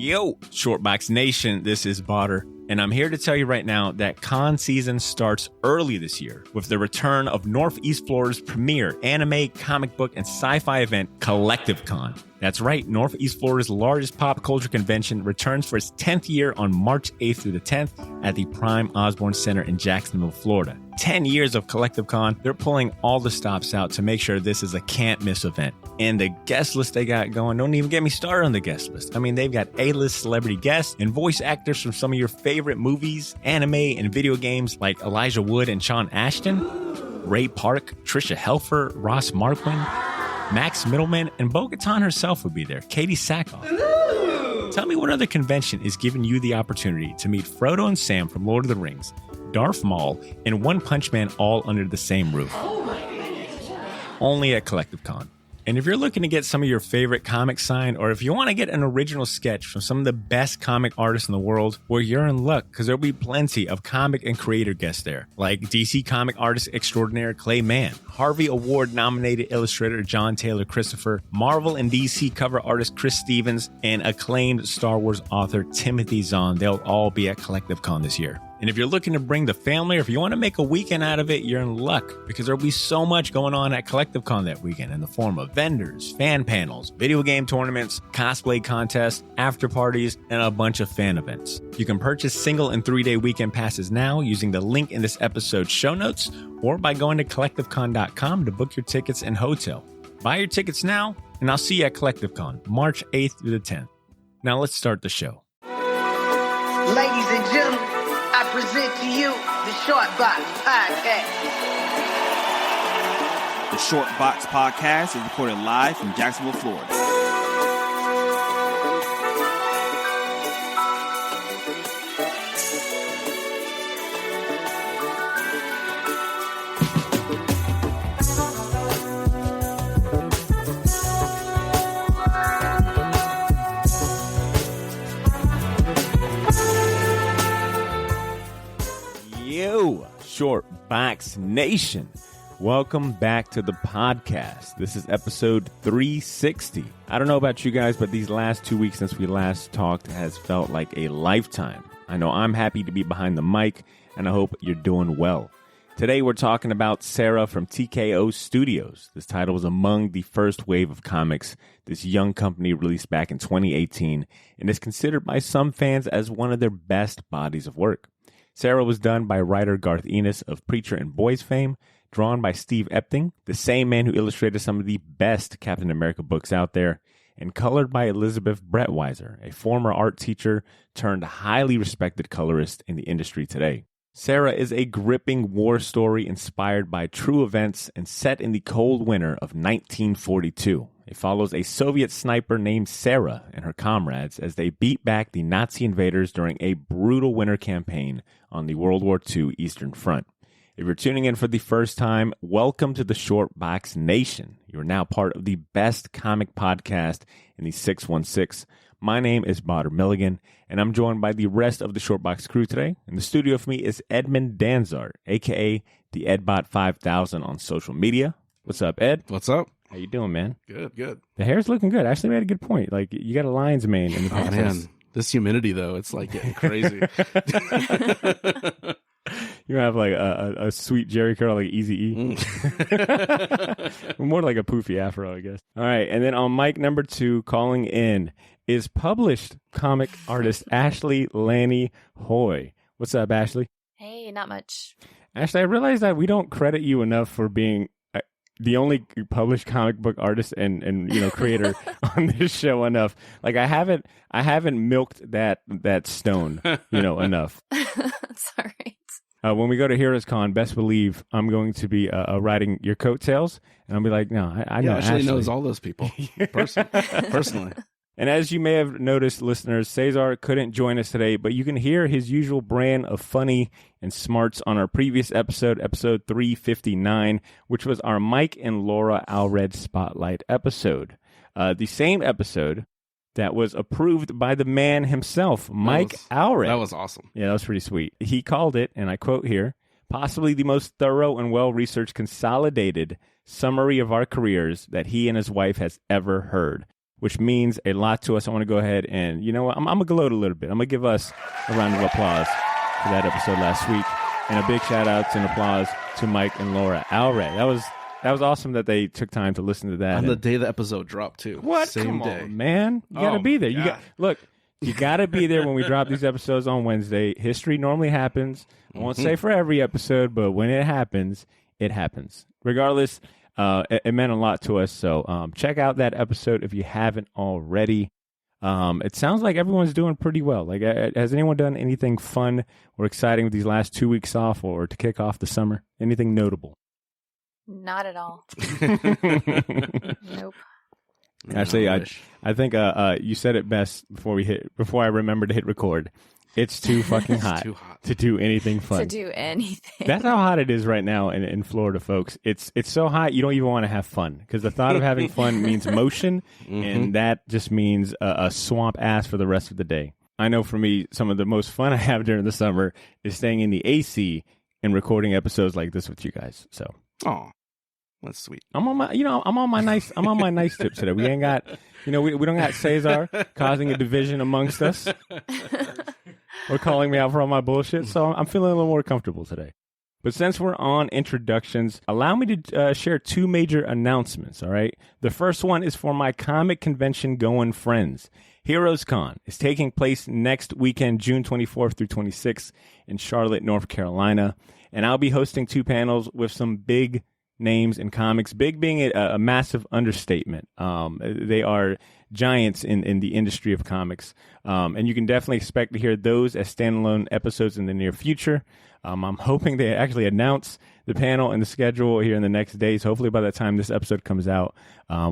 Yo, Shortbox Nation, this is Botter, and I'm here to tell you right now that con season starts early this year with the return of Northeast Florida's premier anime, comic book, and sci-fi event, Collective Con. That's right, Northeast Florida's largest pop culture convention returns for its 10th year on March 8th through the 10th at the Prime Osborne Center in Jacksonville, Florida. 10 years of Collective Con, they're pulling all the stops out to make sure this is a can't-miss event. And the guest list they got going, don't even get me started on the guest list. I mean, they've got A-list celebrity guests and voice actors from some of your favorite movies, anime, and video games like Elijah Wood and Sean Ashton, Ray Park, Trisha Helfer, Ross Marquand, Max Middleman, and Bo-Katan herself will be there, Katie Sackhoff. Tell me what other convention is giving you the opportunity to meet Frodo and Sam from Lord of the Rings, Darth Maul, and One Punch Man all under the same roof. Only at Collective Con. And if you're looking to get some of your favorite comics signed, or if you want to get an original sketch from some of the best comic artists in the world, well, you're in luck, because there'll be plenty of comic and creator guests there, like DC comic artist extraordinaire Clay Mann, Harvey Award-nominated illustrator John Taylor Christopher, Marvel and DC cover artist Chris Stevens, and acclaimed Star Wars author Timothy Zahn. They'll all be at Collective Con this year. And if you're looking to bring the family, or if you want to make a weekend out of it, you're in luck, because there'll be so much going on at Collective Con that weekend in the form of vendors, fan panels, video game tournaments, cosplay contests, after parties, and a bunch of fan events. You can purchase single and 3-day weekend passes now using the link in this episode's show notes, or by going to collectivecon.com to book your tickets and hotel. Buy your tickets now, and I'll see you at Collective Con, March 8th through the 10th. Now let's start the show. Ladies and gentlemen, I present to you the Short Box Podcast. The Short Box Podcast is recorded live from Jacksonville, Florida. Short Box Nation, welcome back to the podcast. This is episode 360. I don't know about you guys, but these last 2 weeks since we last talked has felt like a lifetime. I know I'm happy to be behind the mic, and I hope you're doing well. Today we're talking about Sara from TKO Studios. This title was among the first wave of comics this young company released back in 2018 and is considered by some fans as one of their best bodies of work. Sara was done by writer Garth Ennis of Preacher and Boys fame, drawn by Steve Epting, the same man who illustrated some of the best Captain America books out there, and colored by Elizabeth Brettweiser, a former art teacher turned highly respected colorist in the industry today. Sara is a gripping war story inspired by true events and set in the cold winter of 1942. It follows a Soviet sniper named Sara and her comrades as they beat back the Nazi invaders during a brutal winter campaign on the World War II Eastern Front. If you're tuning in for the first time, welcome to the Short Box Nation. You are now part of the best comic podcast in the 616. My name is Botter Milligan, and I'm joined by the rest of the Short Box crew today. In the studio for me is Edmund Danzart, a.k.a. the Edbot 5000 on social media. What's up, Ed? What's up? How you doing, man? Good. The hair's looking good. Ashley made a good point. Like, you got a lion's mane in the Oh, man. This humidity, though, it's like getting crazy. You have like a sweet Jerry curl, like Eazy-E. More like a poofy afro, I guess. All right. And then on mic number 2, calling in is published comic artist Ashley Lanny Hoy. What's up, Ashley? Hey, not much. Ashley, I realize that we don't credit you enough for being the only published comic book artist and creator on this show enough. Like I haven't milked that stone, enough. That's all right. When we go to Heroes Con, best believe I'm going to be riding your coattails, and I'll be like, no, I know Ashley Ashley knows all those people personally. And as you may have noticed, listeners, Cesar couldn't join us today, but you can hear his usual brand of funny and smarts on our previous episode 359, which was our Mike and Laura Allred Spotlight episode. The same episode that was approved by the man himself, Mike Allred. That was awesome. Yeah, that was pretty sweet. He called it, and I quote here, possibly the most thorough and well-researched consolidated summary of our careers that he and his wife has ever heard. which means a lot to us. I want to go ahead and, you know what, I'm going to gloat a little bit. I'm going to give us a round of applause for that episode last week. And a big shout out and applause to Mike and Laura Alray. That was awesome that they took time to listen to that. On the day the episode dropped, too. What? Same Come day. on, man. You got to be there. You got to be there when we drop these episodes on Wednesday. History normally happens. I won't say for every episode, but when it happens, it happens. Regardless, it meant a lot to us. So check out that episode if you haven't already. It sounds like everyone's doing pretty well. Like, has anyone done anything fun or exciting with these last 2 weeks off or to kick off the summer? Anything notable? Not at all. Nope. Actually, I think you said it best before I remembered to hit record. It's too fucking hot, to do anything fun. To do anything. That's how hot it is right now in Florida, folks. It's so hot you don't even want to have fun because the thought of having fun means motion, and that just means a swamp ass for the rest of the day. I know for me, some of the most fun I have during the summer is staying in the AC and recording episodes like this with you guys. So, oh, that's sweet. I'm on my nice tip today. We ain't got, we don't got Cesar causing a division amongst us. Or calling me out for all my bullshit, so I'm feeling a little more comfortable today. But since we're on introductions, allow me to share two major announcements, all right? The first one is for my comic convention going friends. Heroes Con is taking place next weekend, June 24th through 26th in Charlotte, North Carolina. And I'll be hosting two panels with some big names in comics, big being a massive understatement. They are giants in the industry of comics. And you can definitely expect to hear those as standalone episodes in the near future. I'm hoping they actually announce the panel and the schedule here in the next days. Hopefully by the time this episode comes out,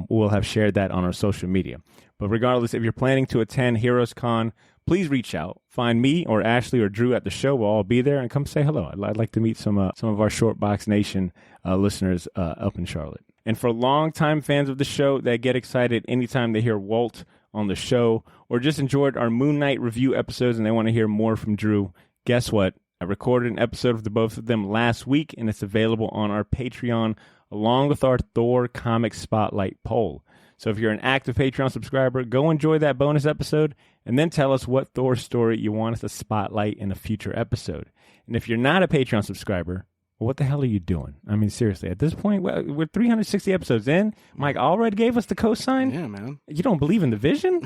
we'll have shared that on our social media. But regardless, if you're planning to attend Heroes Con, please reach out. Find me or Ashley or Drew at the show. We'll all be there and come say hello. I'd like to meet some of our Short Box Nation listeners up in Charlotte. And for longtime fans of the show that get excited anytime they hear Walt on the show or just enjoyed our Moon Knight review episodes and they want to hear more from Drew, guess what? I recorded an episode of the both of them last week, and it's available on our Patreon along with our Thor Comic Spotlight poll. So if you're an active Patreon subscriber, go enjoy that bonus episode and then tell us what Thor story you want us to spotlight in a future episode. And if you're not a Patreon subscriber, well, what the hell are you doing? I mean, seriously, at this point, we're 360 episodes in. Mike already gave us the cosign. Yeah, man. You don't believe in the vision?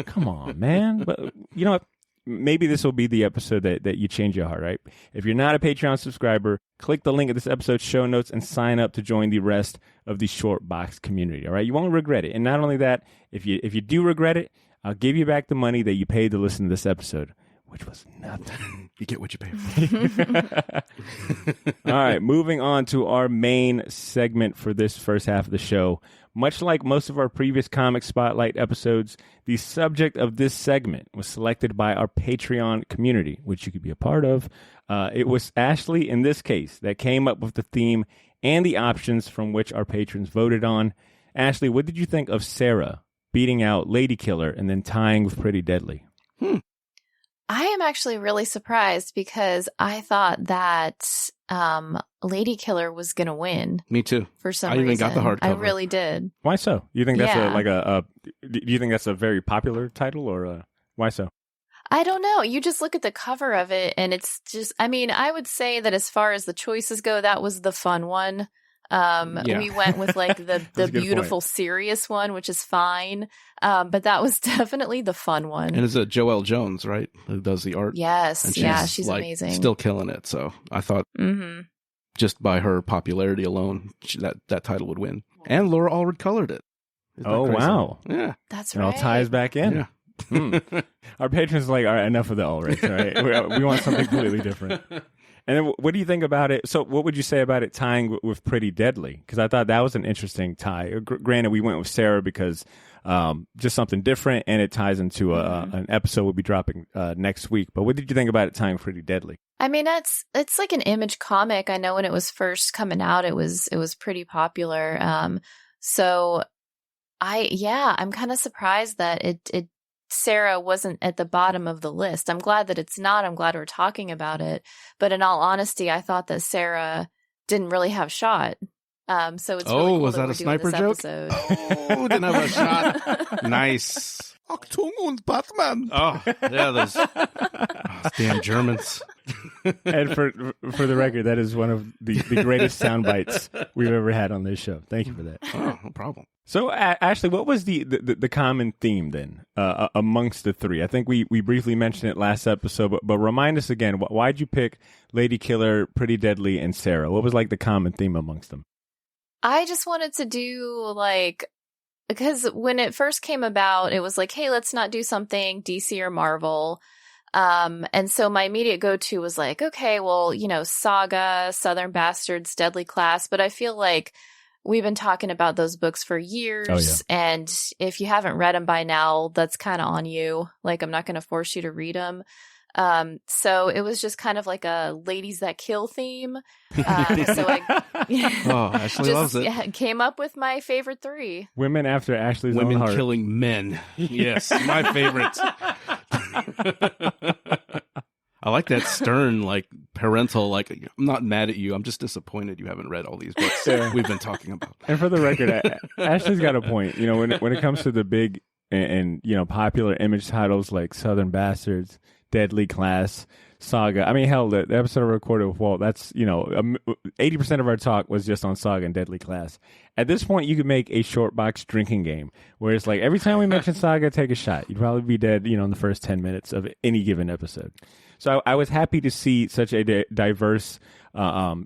Come on, man. But you know what? Maybe this will be the episode that you change your heart, right? If you're not a Patreon subscriber, click the link in this episode's show notes and sign up to join the rest of the Short Box community, all right? You won't regret it. And not only that, if you do regret it, I'll give you back the money that you paid to listen to this episode, which was nothing. You get what you pay for. All right, moving on to our main segment for this first half of the show. Much like most of our previous Comic Spotlight episodes, the subject of this segment was selected by our Patreon community, which you could be a part of. It was Ashley, in this case, that came up with the theme and the options from which our patrons voted on. Ashley, what did you think of Sara beating out Lady Killer and then tying with Pretty Deadly? I am actually really surprised because I thought that Lady Killer was going to win. Me too. For some I reason. even got the hardcover. I really did. Why so? You think that's Yeah. do you think that's a very popular title, or why so? I don't know. You just look at the cover of it and it's just, I mean, I would say that as far as the choices go, that was the fun one. We went with like the beautiful serious one, which is fine. But that was definitely the fun one. And it's a Joelle Jones, right? Who does the art. Yes. And she's like, amazing. Still killing it. So I thought just by her popularity alone, that title would win. And Laura Allred colored it. Isn't that crazy? Wow. Yeah. That's It right. all ties back in. Yeah. Our patrons are like, all right, enough of the Ulrichs, all right? We want something completely different. And then what do you think about it? So what would you say about it tying with Pretty Deadly? Because I thought that was an interesting tie. Granted, we went with Sara because just something different, and it ties into an episode we'll be dropping next week. But what did you think about it tying Pretty Deadly? I mean, it's like an Image comic. I know when it was first coming out, it was pretty popular. So I'm kind of surprised that it Sara wasn't at the bottom of the list. I'm glad that it's not. I'm glad we're talking about it. But in all honesty, I thought that Sara didn't really have a shot. So it's really cool was that we're a sniper doing this joke? episode. Oh, didn't have a shot. Nice. Achtung und Batman. Oh, yeah, those damn Germans. And for the record, that is one of the greatest sound bites we've ever had on this show. Thank you for that. Oh, no problem. So, Ashley, what was the common theme then amongst the three? I think we briefly mentioned it last episode, but remind us again, why'd you pick Lady Killer, Pretty Deadly, and Sara? What was like the common theme amongst them? I just wanted to do because when it first came about, it was like, hey, let's not do something DC or Marvel. And so my immediate go-to was like, okay, well, Saga, Southern Bastards, Deadly Class. But I feel like we've been talking about those books for years. Oh, yeah. And if you haven't read them by now, that's kind of on you. Like, I'm not going to force you to read them. So it was just kind of like a ladies that kill theme. So I Ashley loves it. Came up with my favorite three. Women after Ashley's own Women heart. killing men. Yes, my favorite. I like that stern, parental, I'm not mad at you. I'm just disappointed you haven't read all these books we've been talking about. And for the record, Ashley's got a point. When it comes to the big and popular image titles like Southern Bastards, Deadly Class, Saga. I mean, hell, the episode I recorded with Walt, that's, 80% of our talk was just on Saga and Deadly Class. At this point, you could make a short box drinking game where it's like every time we mention Saga, take a shot. You'd probably be dead, in the first 10 minutes of any given episode. So I was happy to see such a diverse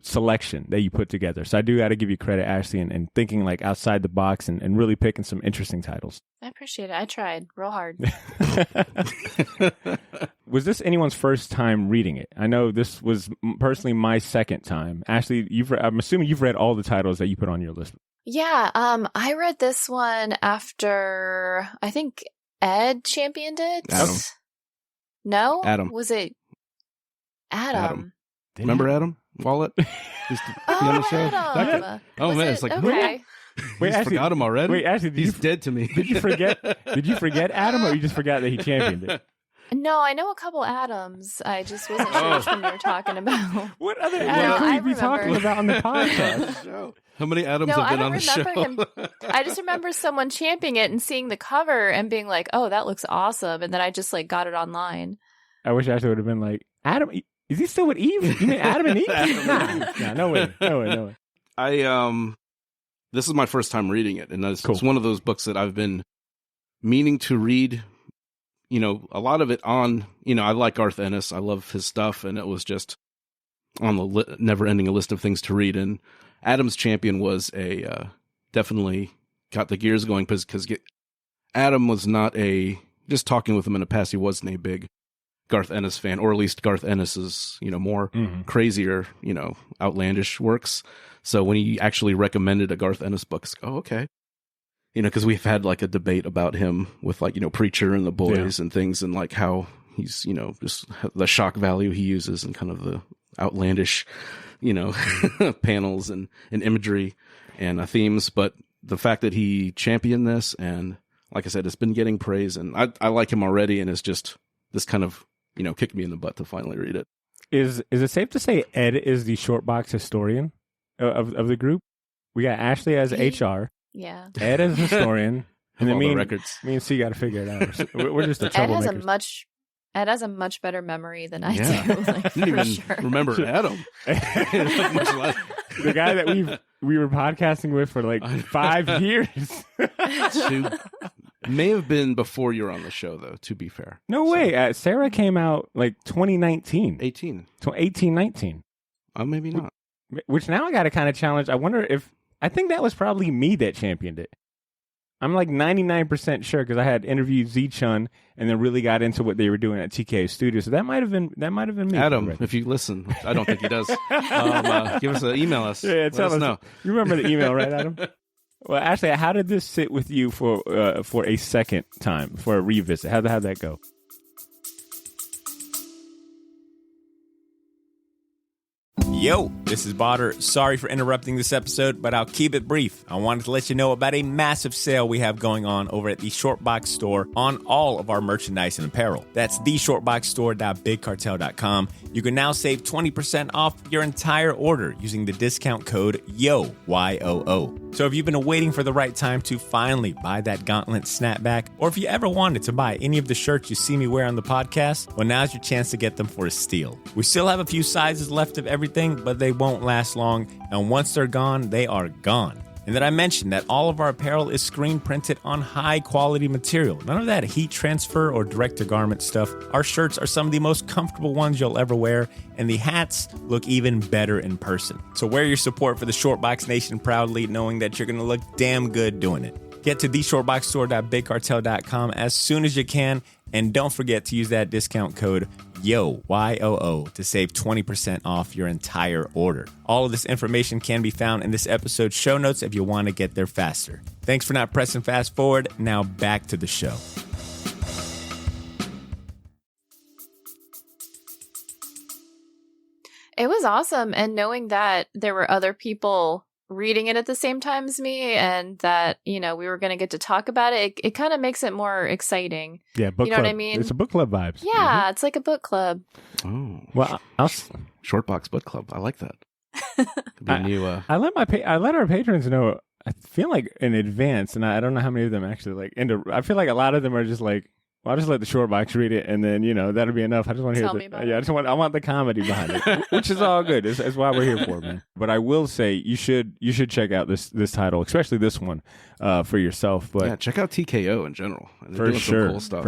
selection that you put together. So I do got to give you credit, Ashley, and thinking outside the box and really picking some interesting titles. I appreciate it. I tried real hard. Was this anyone's first time reading it? I know this was personally my second time. Ashley, I'm assuming you've read all the titles that you put on your list. Yeah, I read this one after, I think Ed championed it. Adam. No? Adam. Was it Adam? Remember Adam Wallet? Used to be on the show? Adam. It's like, okay. Wait, you Ashley, forgot him already? Wait, Ashley, he's dead to me. Did you forget Adam, or you just forgot that he championed it? No, I know a couple Adams. I just wasn't sure which one you were talking about. What other Adam could you be talking about on the podcast? How many Adams have been on the show? Him. I just remember someone championing it and seeing the cover and being like, "Oh, that looks awesome!" And then I just got it online. I wish Ashley would have been like, "Adam, is he still with Eve? You mean Adam and Eve?" No way. This is my first time reading it, and it's one of those books that I've been meaning to read. A lot of it on. I like Garth Ennis. I love his stuff, and it was just on the never-ending list of things to read. And Adam's Champion was definitely got the gears going because Adam was not just talking with him in the past, he wasn't a big Garth Ennis fan, or at least Garth Ennis's, more crazier, outlandish works. So when he actually recommended a Garth Ennis book, it's, oh, okay. Because we've had a debate about him with Preacher and the Boys and things, and how he's, just the shock value he uses and kind of the outlandish, panels and imagery and themes. But the fact that he championed this, and like I said, it's been getting praise, and I like him already, and it's just this kind of, kicked me in the butt to finally read it. Is it safe to say Ed is the short box historian of the group? We got Ashley as HR. Yeah. Ed as historian. And then me and C got to figure it out. We're just the troublemakers. Ed has a much better memory than I do. I didn't even remember Adam. The guy that we were podcasting with for 5 years. May have been before you were on the show, though, to be fair. No way. Sara came out 2019. 18, 19. Maybe not. Which now I got to kind of challenge. I wonder if, I think that was probably me that championed it. I'm 99% sure because I had interviewed Z-Chun and then really got into what they were doing at TK Studios. So that might have been me. Adam, if you listen, I don't think he does. Give us email us. Yeah, tell us. Know. You remember the email, right, Adam? Well, Ashley, how did this sit with you for a second time, for a revisit? How'd that go? Yo, This is Botter. Sorry for interrupting this episode, but I'll keep it brief. I wanted to let you know about a massive sale we have going on over at the Shortbox store on all of our merchandise and apparel. That's theshortboxstore.bigcartel.com. You can now save 20% off your entire order using the discount code YOO, Y-O-O. So if you've been waiting for the right time to finally buy that gauntlet snapback, or if you ever wanted to buy any of the shirts you see me wear on the podcast, well, now's your chance to get them for a steal. We still have a few sizes left of everything, but they won't last long, and once they're gone, they are gone. And did I mention that all of our apparel is screen printed on high quality material? None of that heat transfer or direct to garment stuff. Our shirts are some of the most comfortable ones you'll ever wear, and the hats look even better in person. So wear your support for the Shortbox Nation proudly, knowing that you're going to look damn good doing it. Get to theshortboxstore.bigcartel.com as soon as you can, and don't forget to use that discount code YOO, Y-O-O, to save 20% off your entire order. All of this information can be found in this episode's show notes if you want to get there faster. Thanks for not pressing fast forward. Now back to the show. It was awesome. And knowing that there were other people reading it at the same time as me, and that, you know, we were going to get to talk about it, it kind of makes it more exciting. Yeah, book you know club. What I mean? It's a book club vibes. Yeah, It's like a book club. Oh, well, Shortbox book club. I like that. Could be a new. I let our patrons know. I feel like in advance, and I don't know how many of them actually like. I feel like a lot of them are just like, well, I'll just let the Shortbox read it, and then, you know, that'll be enough. I just want to hear Tell me about it. I want the comedy behind it, which is all good. It's why we're here for, man. But I will say you should check out this title, especially this one, for yourself. But yeah, check out TKO in general. They're for doing sure, some cool stuff.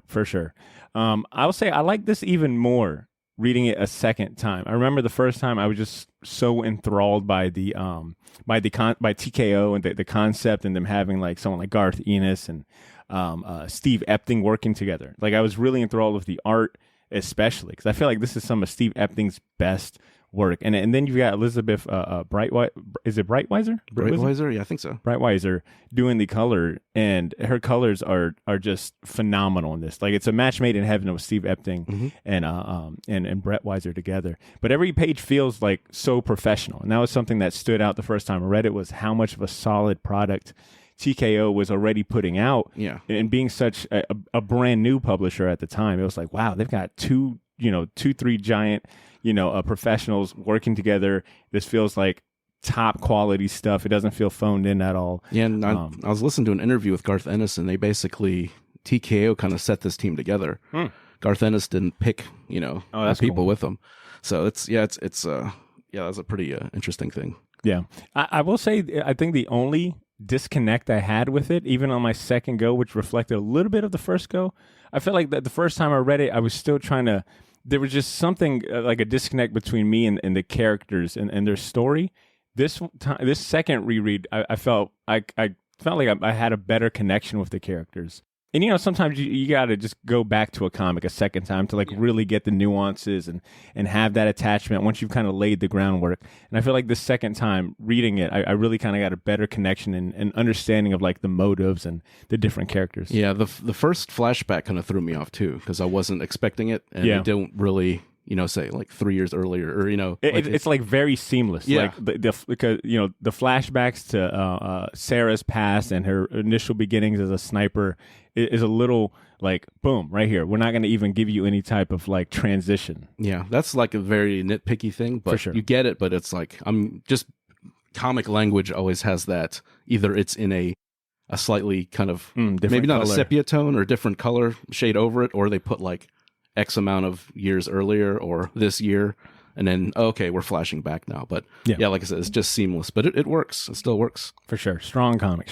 For sure. I'll say I like this even more reading it a second time. I remember the first time I was just so enthralled by the by TKO and the concept, and them having like someone like Garth Ennis and Steve Epting working together. Like, I was really enthralled with the art, especially because I feel like this is some of Steve Epting's best work. And then you've got Elizabeth Breitweiser? Is it Breitweiser? Breitweiser, yeah, I think so. Breitweiser doing the color, and her colors are just phenomenal in this. Like, it's a match made in heaven with Steve Epting and Breitweiser together. But every page feels like so professional, and that was something that stood out the first time I read it, was how much of a solid product TKO was already putting out. Yeah. And being such a brand new publisher at the time, it was like, wow, they've got three giant, professionals working together. This feels like top quality stuff. It doesn't feel phoned in at all. Yeah, and I was listening to an interview with Garth Ennis, and they basically, TKO kind of set this team together. Garth Ennis didn't pick, that's people cool. with them. So that's a pretty interesting thing. Yeah. I will say, I think the only disconnect I had with it, even on my second go, which reflected a little bit of the first go, I felt like that the first time I read it, I was still there was just something like a disconnect between me and the characters and their story. This second reread, I felt like I had a better connection with the characters. And, sometimes you got to just go back to a comic a second time to really get the nuances and have that attachment once you've kind of laid the groundwork. And I feel like the second time reading it, I really kind of got a better connection and understanding of like the motives and the different characters. Yeah, the first flashback kind of threw me off too, because I wasn't expecting it, and they don't really, say like 3 years earlier, or it's like very seamless. Yeah. Like because the flashbacks to Sarah's past and her initial beginnings as a sniper is a little like, boom, right here. We're not going to even give you any type of like transition. Yeah, that's like a very nitpicky thing, but For sure. You get it. But it's like, I'm just, comic language always has that. Either it's in a slightly kind of maybe not color. A sepia tone or different color shade over it, or they put like X amount of years earlier or this year, and then okay, we're flashing back now. But yeah, like I said, it's just seamless, but it works. It still works for sure. Strong comic.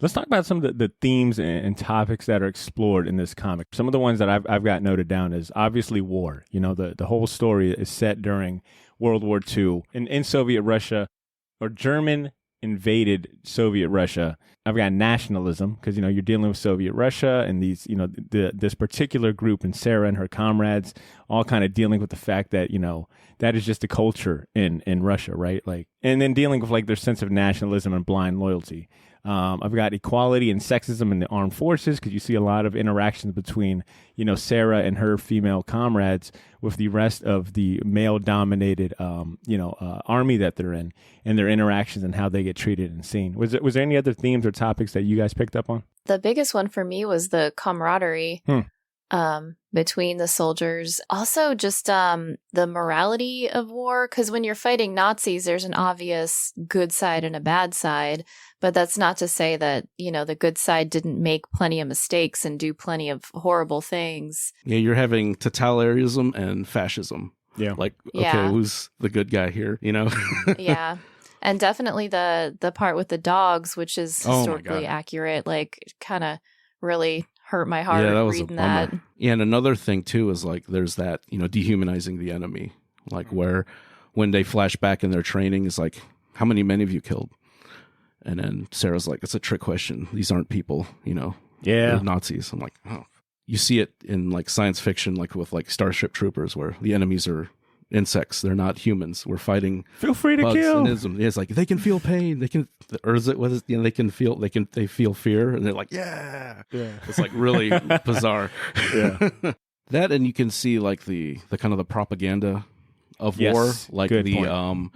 Let's talk about some of the themes and topics that are explored in this comic. Some of the ones that I've got noted down is obviously war. The whole story is set during World War II in Soviet Russia, or German invaded Soviet Russia. I've got nationalism because, you're dealing with Soviet Russia and these, this particular group, and Sara and her comrades all kind of dealing with the fact that, that is just a culture in Russia, right? Like, and then dealing with like their sense of nationalism and blind loyalty. I've got equality and sexism in the armed forces, because you see a lot of interactions between, Sara and her female comrades with the rest of the male-dominated, army that they're in, and their interactions and how they get treated and seen. Was there any other themes or topics that you guys picked up on? The biggest one for me was the camaraderie between the soldiers. Also, just the morality of war, because when you're fighting Nazis, there's an obvious good side and a bad side. But that's not to say that, the good side didn't make plenty of mistakes and do plenty of horrible things. Yeah, you're having totalitarianism and fascism. Yeah. Okay, who's the good guy here, Yeah. And definitely the part with the dogs, which is historically accurate, kind of really hurt my heart reading that. Yeah, and another thing, too, is there's that, dehumanizing the enemy. Where when they flash back in their training, is how many men have you killed? And then Sarah's like, it's a trick question. These aren't people, They're Nazis. I'm like, oh. You see it in science fiction, with Starship Troopers, where the enemies are insects. They're not humans. We're fighting. Feel free to kill. And it's they can feel pain. They can, or is it? What is? They can feel. They feel fear, and they're like, yeah. It's really bizarre. Yeah. That, and you can see the kind of the propaganda of war, good point.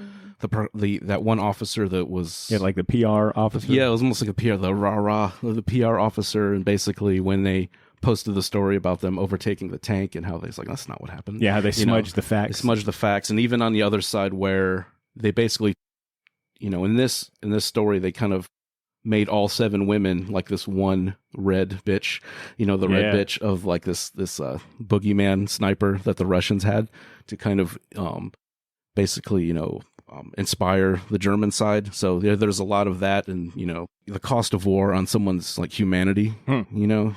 That one officer that was the PR officer. Yeah, it was almost like a PR, the PR officer, and basically when they posted the story about them overtaking the tank and how they that's not what happened. Yeah, how they smudged the facts. They smudged the facts, and even on the other side where they basically, in this story they kind of made all 7 women this one red bitch, the red bitch of this boogeyman sniper that the Russians had to kind of basically inspire the German side. So there's a lot of that, and the cost of war on someone's humanity,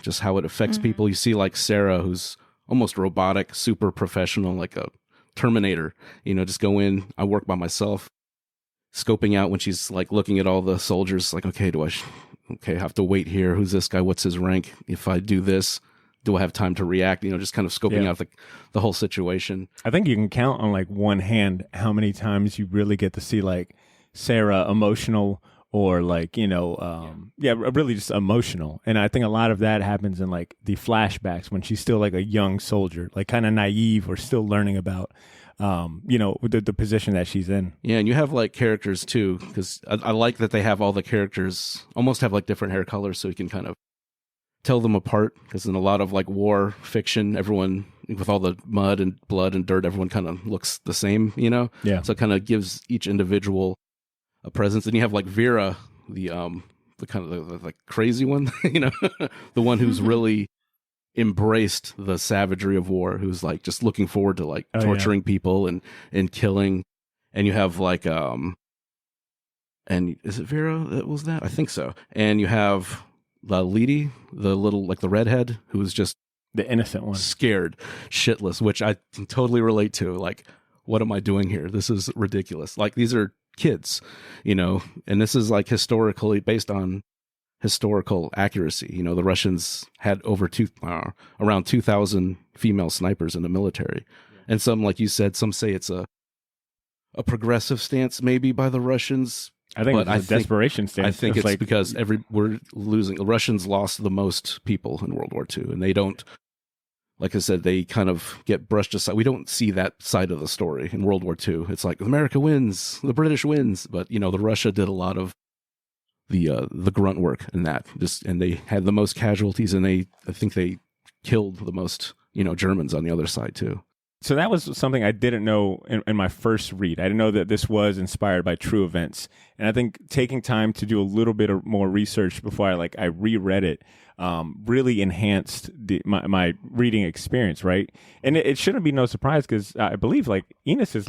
just how it affects people. You see Sarah, who's almost robotic, super professional, like a Terminator, just go in, I work by myself, scoping out when she's looking at all the soldiers, okay, I have to wait here, who's this guy, what's his rank, if I do this, do I have time to react? Just kind of scoping out the whole situation. I think you can count on one hand how many times you really get to see Sarah emotional or really just emotional. And I think a lot of that happens in the flashbacks when she's still a young soldier, kind of naive or still learning about, the position that she's in. Yeah, and you have characters too, because I like that they have all the characters almost have different hair colors, so you can kind of tell them apart, because in a lot of war fiction, everyone with all the mud and blood and dirt, everyone kind of looks the same, Yeah. So it kind of gives each individual a presence. And you have Vera, the kind of the crazy one, the one who's really embraced the savagery of war, who's just looking forward to torturing people and killing. And you have and is it Vera that was that? I think so. And you have the Lady, the little the redhead, who was just the innocent one, scared shitless, which I can totally relate to. What am I doing here? This is ridiculous. These are kids, and this is historically based on historical accuracy. The Russians had around 2,000 female snipers in the military, and some, like you said, some say it's a progressive stance maybe by the Russians. I think it's a desperation stance. I think it's because we're losing. The Russians lost the most people in World War II, and they don't, like I said, they kind of get brushed aside. We don't see that side of the story in World War II. It's America wins, the British wins, but the Russia did a lot of the grunt work in that. And they had the most casualties, and I think they killed the most Germans on the other side too. So that was something I didn't know in my first read. I didn't know that this was inspired by true events. And I think taking time to do a little bit of more research before I reread it really enhanced my reading experience, right? And it shouldn't be no surprise, because I believe Enos is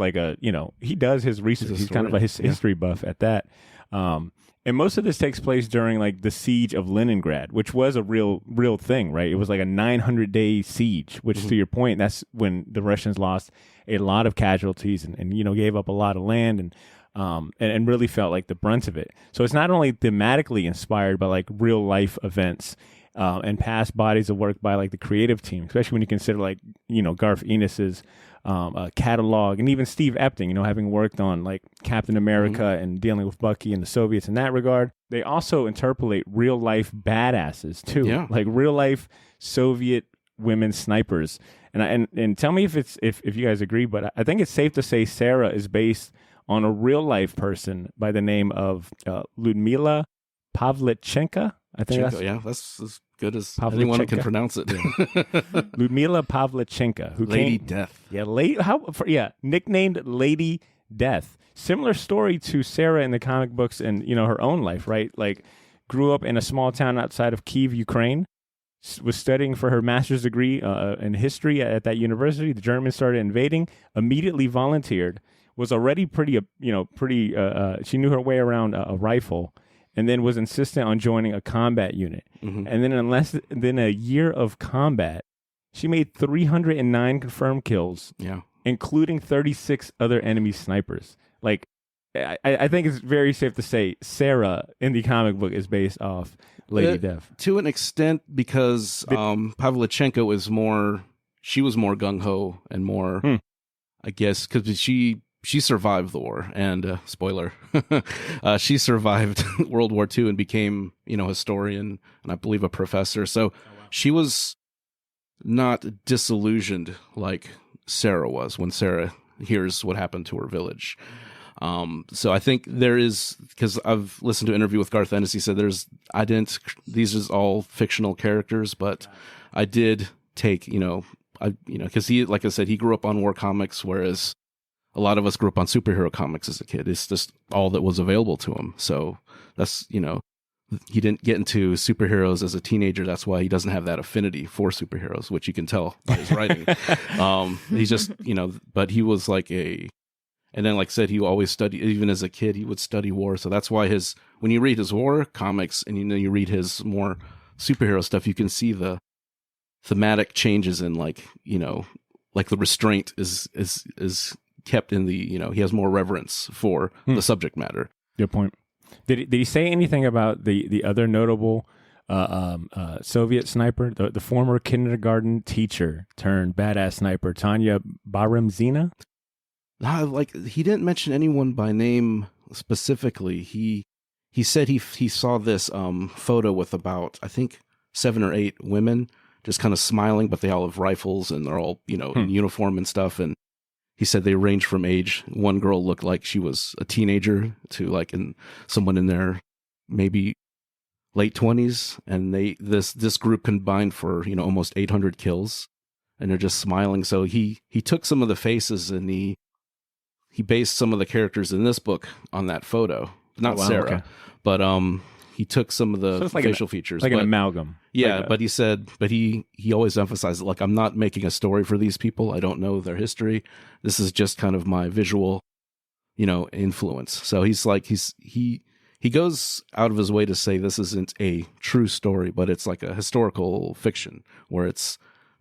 he does his research. He's kind of a history buff at that. And most of this takes place during the siege of Leningrad, which was a real thing, right? It was a 900-day siege, which to your point, that's when the Russians lost a lot of casualties and gave up a lot of land and really felt the brunt of it. So it's not only thematically inspired by real life events, and past bodies of work by like the creative team, especially when you consider like, Garth Ennis's catalog, and even Steve Epting, having worked on like Captain America and dealing with Bucky and the Soviets in that regard. They also interpolate real life badasses too, like real life Soviet women snipers. And tell me if you guys agree, but I think it's safe to say Sara is based on a real life person by the name of Ludmila Pavlichenko. I think that's as good as anyone can pronounce it. Ludmila Pavlichenko, who Lady Death. Nicknamed Lady Death. Similar story to Sara in the comic books and her own life, right? Like, grew up in a small town outside of Kyiv, Ukraine. Was studying for her master's degree in history at that university. The Germans started invading. Immediately volunteered. Was already pretty. She knew her way around a rifle. And then was insistent on joining a combat unit. And then in less than a year of combat, she made 309 confirmed kills, including 36 other enemy snipers. Like, I think it's very safe to say Sara in the comic book is based off Lady Death. To an extent, because Pavlichenko was more gung-ho and more, I guess, because she survived the war, and spoiler, she survived World War II and became, a historian and I believe a professor. So she was not disillusioned like Sara was when Sara hears what happened to her village. So I think there is, because I've listened to an interview with Garth Ennis, he said these is all fictional characters, but I did take, because he, like I said, he grew up on war comics, whereas a lot of us grew up on superhero comics as a kid. It's just all that was available to him. So that's, he didn't get into superheroes as a teenager. That's why he doesn't have that affinity for superheroes, which you can tell by his writing. He's just, but he was like and then like I said, he always studied, even as a kid, he would study war. So that's why when you read his war comics and, you read his more superhero stuff, you can see the thematic changes in like, like the restraint is kept in the, he has more reverence for the subject matter. Good point. Did he say anything about the other notable Soviet sniper, the former kindergarten teacher turned badass sniper, Tanya Baramzina? Like, he didn't mention anyone by name specifically. He said he saw this photo with about, I think, 7 or 8 women just kind of smiling, but they all have rifles and they're all, in uniform and stuff. And he said they range from age. One girl looked like she was a teenager to like someone in their maybe late 20s. And this group combined for, almost 800 kills, and they're just smiling. So he took some of the faces and he based some of the characters in this book on that photo. Not Sara, okay. But he took some of the facial features. Like an amalgam. Yeah, but he said, he always emphasized, like, I'm not making a story for these people. I don't know their history. This is just kind of my visual, influence. So he's like, he goes out of his way to say this isn't a true story, but it's like a historical fiction where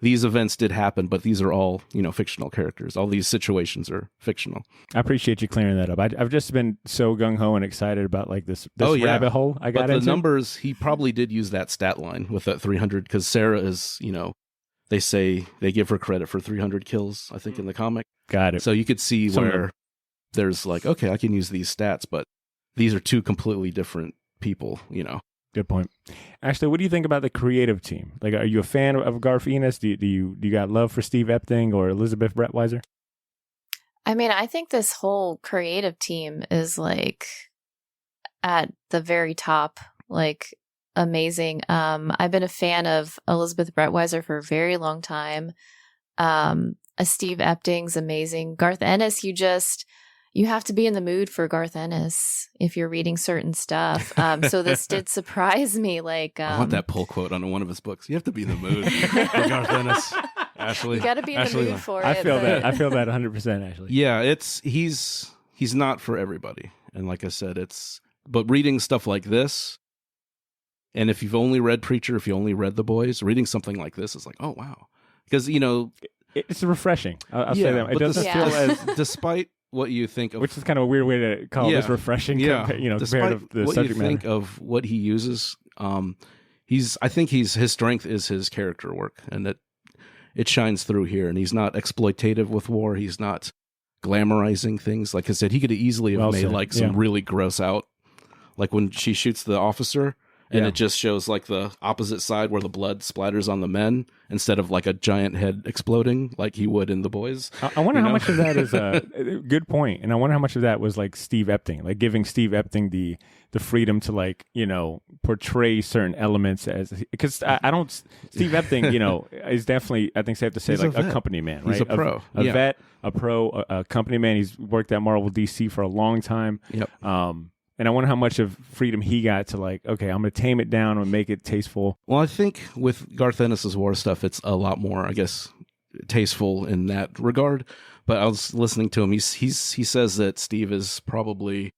these events did happen, but these are all, fictional characters. All these situations are fictional. I appreciate you clearing that up. I've just been so gung-ho and excited about like this rabbit hole I got into. But the numbers, he probably did use that stat line with that 300, because Sara is, they say they give her credit for 300 kills, I think, in the comic. Got it. So you could see where there's like, okay, I can use these stats, but these are two completely different people, Good point. Ashley, what do you think about the creative team? Like, are you a fan of Garth Ennis? Do you got love for Steve Epting or Elizabeth Brettweiser? I mean, I think this whole creative team is like at the very top, like amazing. I've been a fan of Elizabeth Brettweiser for a very long time. Steve Epting's amazing. Garth Ennis, you have to be in the mood for Garth Ennis if you're reading certain stuff. So this did surprise me. Like, I want that pull quote on one of his books. You have to be in the mood for Garth Ennis. Ashley, you got to be in the mood for it. I feel that 100%. Ashley. Yeah, he's not for everybody, and like I said, but reading stuff like this, and if you've only read Preacher, if you only read The Boys, reading something like this is like, oh wow, because it's refreshing. I'll say that it doesn't feel as despite what you think of, which is kind of a weird way to call this refreshing, compared to the what subject you think matter. of what he uses, I think his strength is his character work, and it shines through here. And he's not exploitative with war. He's not glamorizing things. Like I said, he could easily have made like some really gross out, like when she shoots the officer and it just shows like the opposite side where the blood splatters on the men instead of like a giant head exploding like he would in The Boys. I wonder how much of that is a good point. And I wonder how much of that was like Steve Epting, like giving Steve Epting the freedom to like, portray certain elements because I don't, Steve Epting, is definitely, I think safe to say, he's like a company man, right? He's a pro. A vet, a pro, a company man. He's worked at Marvel DC for a long time. Yep. And I wonder how much of freedom he got to like, okay, I'm going to tame it down and make it tasteful. Well, I think with Garth Ennis's war stuff, it's a lot more, I guess, tasteful in that regard. But I was listening to him. He says that Steve is probably,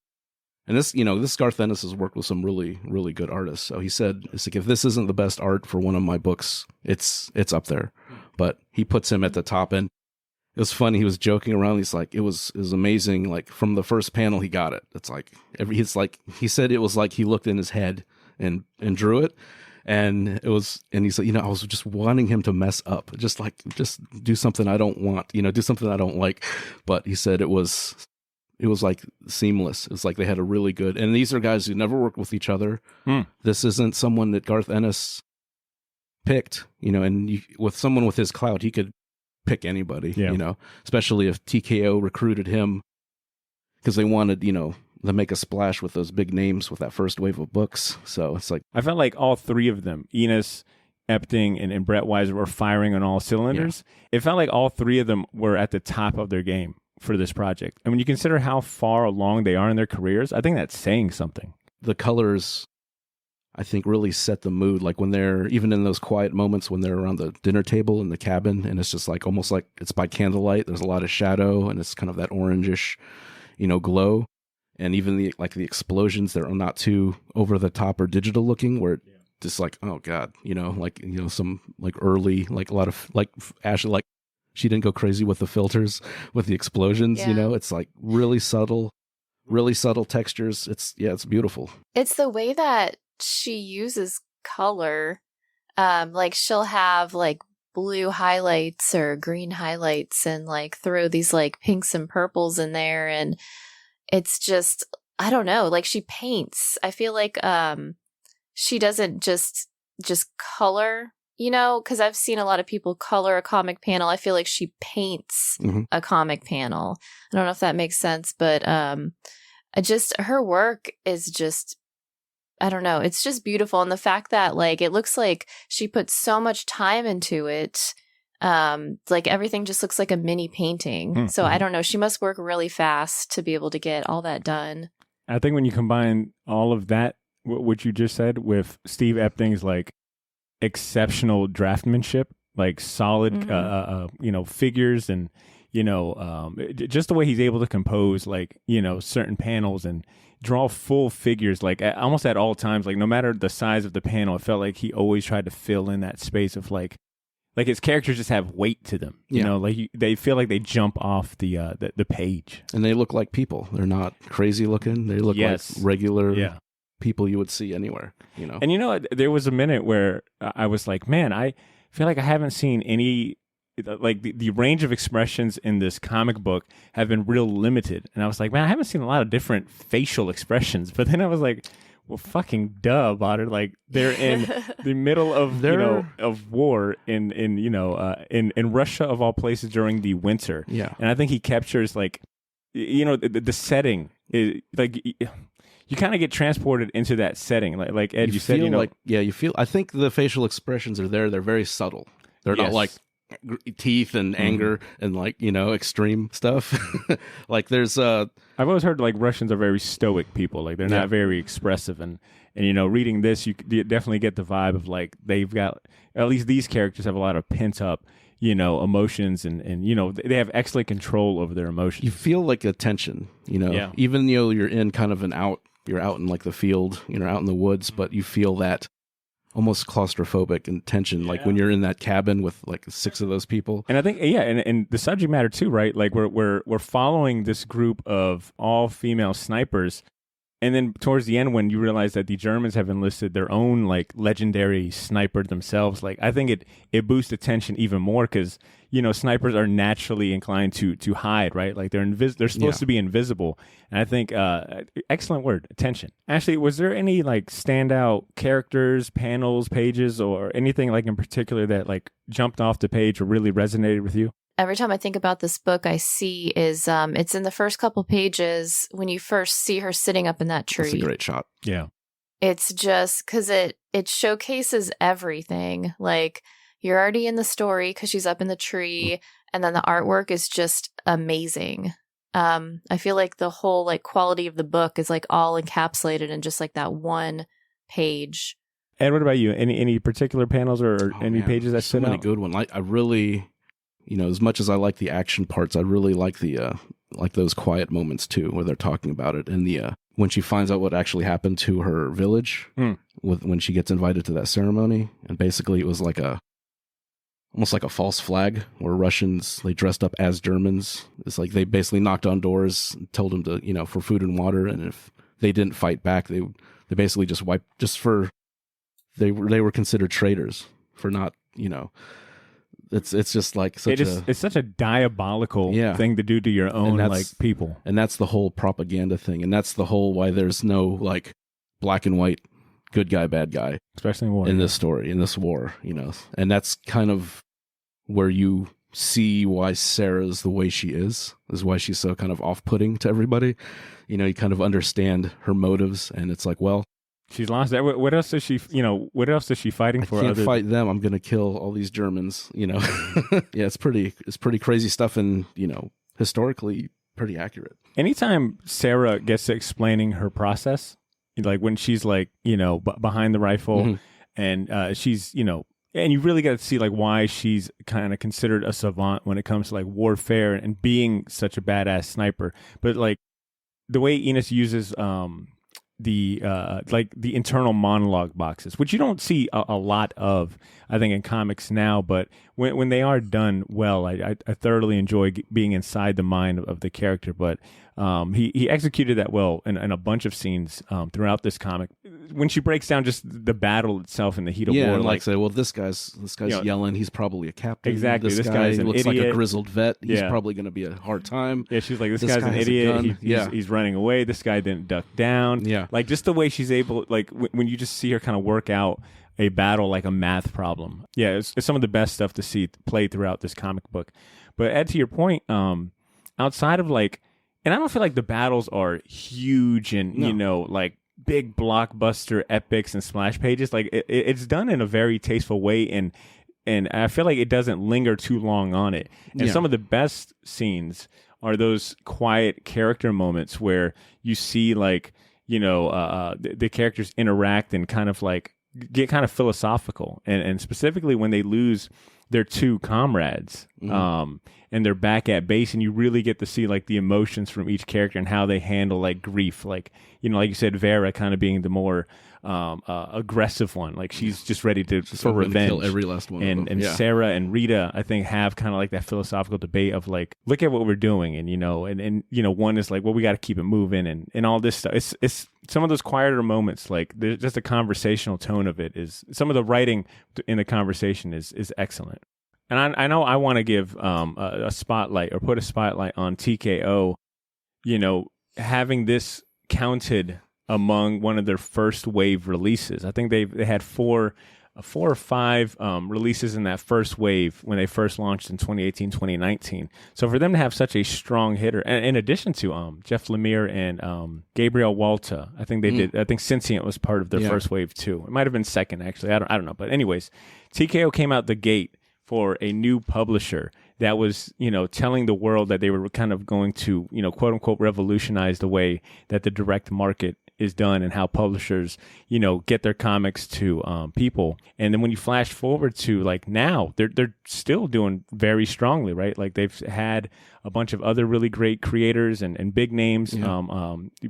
and this Garth Ennis has worked with some really, really good artists. So he said, it's like, if this isn't the best art for one of my books, it's up there. But he puts him at the top end. It was funny. He was joking around. He's like, it was amazing. Like from the first panel, he got it. It's like he said it was like he looked in his head and drew it, and he's like, I was just wanting him to mess up, just do something I don't want, do something I don't like. But he said it was like seamless. It was like they had a really good. And these are guys who never worked with each other. This isn't someone that Garth Ennis picked, and with someone with his clout, he could pick anybody, especially if TKO recruited him because they wanted, to make a splash with those big names with that first wave of books. So it's like, I felt like all three of them, Enos, Epting, and Brett Weiser, were firing on all cylinders. It felt like all three of them were at the top of their game for this project. And when you consider how far along they are in their careers, I think that's saying something. The colors, I think, really set the mood. Like when they're, even in those quiet moments when they're around the dinner table in the cabin, and it's just like almost like it's by candlelight. There's a lot of shadow, and it's kind of that orangish, glow. And even the explosions, they're not too over the top or digital looking, where just like, oh god, some like early, like a lot of like Ashley, like she didn't go crazy with the filters with the explosions. It's like really subtle textures. It's beautiful. It's the way that she uses color. Like she'll have like blue highlights or green highlights and like throw these like pinks and purples in there, and it's just, I don't know, like she paints. I feel like she doesn't just color, because I've seen a lot of people color a comic panel. I feel like she paints a comic panel. I don't know if that makes sense, but her work is just, I don't know, it's just beautiful. And the fact that like it looks like she put so much time into it, like everything just looks like a mini painting. So I don't know, she must work really fast to be able to get all that done. I think when you combine all of that, what you just said, with Steve Epting's like exceptional draftsmanship, like solid figures, and just the way he's able to compose like certain panels and draw full figures like almost at all times, like no matter the size of the panel, it felt like he always tried to fill in that space of like his characters just have weight to them, they feel like they jump off the page, and they look like people. They're not crazy looking. They look like regular people you would see anywhere, And there was a minute where I was like, man, I feel like I haven't seen any, like the range of expressions in this comic book have been real limited. And I was like, man, I haven't seen a lot of different facial expressions. But then I was like, well, fucking duh, Potter. Like they're in the middle of of war in Russia of all places during the winter. Yeah, and I think he captures like the setting is like. You kind of get transported into that setting, like Ed, you said, you feel. I think the facial expressions are there. They're very subtle. They're not like teeth and anger and like extreme stuff. Like there's I've always heard like Russians are very stoic people. Like they're not very expressive, and reading this, you definitely get the vibe of like they've got, at least these characters have a lot of pent up emotions, and they have excellent control over their emotions. You feel like a tension, even though you're in kind of you're out in like the field, out in the woods, but you feel that almost claustrophobic and tension, like when you're in that cabin with like 6 of those people. And I think, and the subject matter too, right? Like we're following this group of all female snipers, And then towards the end, when you realize that the Germans have enlisted their own like legendary sniper themselves, like I think it boosts the tension even more because snipers are naturally inclined to hide, right? Like they're supposed to be invisible, and I think excellent word, attention. Ashley, was there any like standout characters, panels, pages, or anything like in particular that like jumped off the page or really resonated with you? Every time I think about this book, I see is it's in the first couple pages when you first see her sitting up in that tree. That's a great shot. Yeah. It's just because it showcases everything. Like you're already in the story because she's up in the tree, and then the artwork is just amazing. I feel like the whole like quality of the book is like all encapsulated in just like that one page. Ed, what about you? Any particular panels or any pages that stood out? So many good ones. I really, as much as I like the action parts, I really like the like those quiet moments too, where they're talking about it, and the when she finds out what actually happened to her village, when she gets invited to that ceremony, and basically it was like almost like a false flag where Russians, they dressed up as Germans. It's like they basically knocked on doors, and told them to for food and water, and if they didn't fight back, they basically just wiped they were considered traitors for not It's just like it's such a diabolical thing to do to your own like people, and that's the whole propaganda thing, and that's the whole why there's no like black and white, good guy, bad guy, especially in war, in this story, in this war, and that's kind of where you see why Sarah's the way she is why she's so kind of off-putting to everybody. You kind of understand her motives, and it's like, well, she's lost that. What else is she? What else is she fighting for? I can't fight them. I'm going to kill all these Germans. Yeah, it's pretty crazy stuff, and historically pretty accurate. Anytime Sara gets to explaining her process, like when she's like behind the rifle, and she's and you really got to see like why she's kind of considered a savant when it comes to like warfare and being such a badass sniper. But like the way Enos uses the internal monologue boxes, which you don't see a lot of, I think, in comics now, but when they are done well, I thoroughly enjoy being inside the mind of the character. But he executed that well in a bunch of scenes throughout this comic. When she breaks down just the battle itself in the heat of war, and like say, well, this guy's yelling. He's probably a captain. Exactly. This guy looks idiot. like a grizzled vet. He's probably going to be a hard time. Yeah, she's like, this guy's an idiot. He's running away. This guy didn't duck down. Yeah, like just the way she's able, like when you just see her kind of work out a battle like a math problem. Yeah, it's some of the best stuff to see played throughout this comic book. But Ed, to your point, outside of like, and I don't feel like the battles are huge and like big blockbuster epics and splash pages. Like it's done in a very tasteful way, and I feel like it doesn't linger too long on it. And some of the best scenes are those quiet character moments where you see like the characters interact and kind of like get kind of philosophical, and specifically when they lose their two comrades and they're back at base, and you really get to see like the emotions from each character and how they handle like grief, like like you said, Vera kind of being the more aggressive one, like she's just ready for revenge, kill every last one and Sara and Rita, I think, have kind of like that philosophical debate of like, look at what we're doing, and and one is like, well, we got to keep it moving, and all this stuff. It's some of those quieter moments, like there's just a conversational tone of it. Is some of the writing in the conversation is excellent. And I know I want to give a spotlight, or put a spotlight on TKO, having this counted among one of their first wave releases. I think they had four or five releases in that first wave when they first launched in 2018, 2019. So for them to have such a strong hitter, and in addition to Jeff Lemire and Gabriel Walta, I think they did. I think Sentient was part of their first wave too. It might have been second, actually. I don't know. But anyways, TKO came out the gate for a new publisher that was, telling the world that they were kind of going to, quote unquote, revolutionize the way that the direct market is done and how publishers, get their comics to people. And then when you flash forward to like now, they're still doing very strongly, right? Like they've had a bunch of other really great creators and big names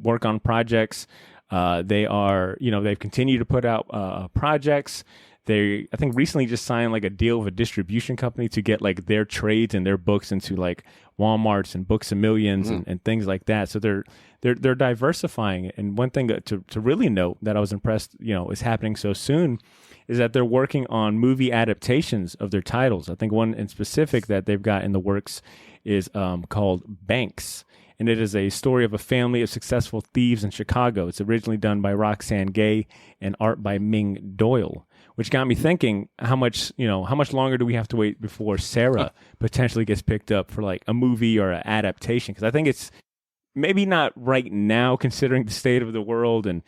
work on projects. They are, they've continued to put out projects. they, I think, recently just signed like a deal with a distribution company to get like their trades and their books into like Walmarts and Books A Millions and things like that. So they're diversifying it. And one thing to really note that I was impressed, is happening so soon is that they're working on movie adaptations of their titles. I think one in specific that they've got in the works is called Banks. And it is a story of a family of successful thieves in Chicago. It's originally done by Roxane Gay and art by Ming Doyle, which got me thinking how much longer do we have to wait before Sara potentially gets picked up for like a movie or an adaptation? Because I think it's maybe not right now considering the state of the world and,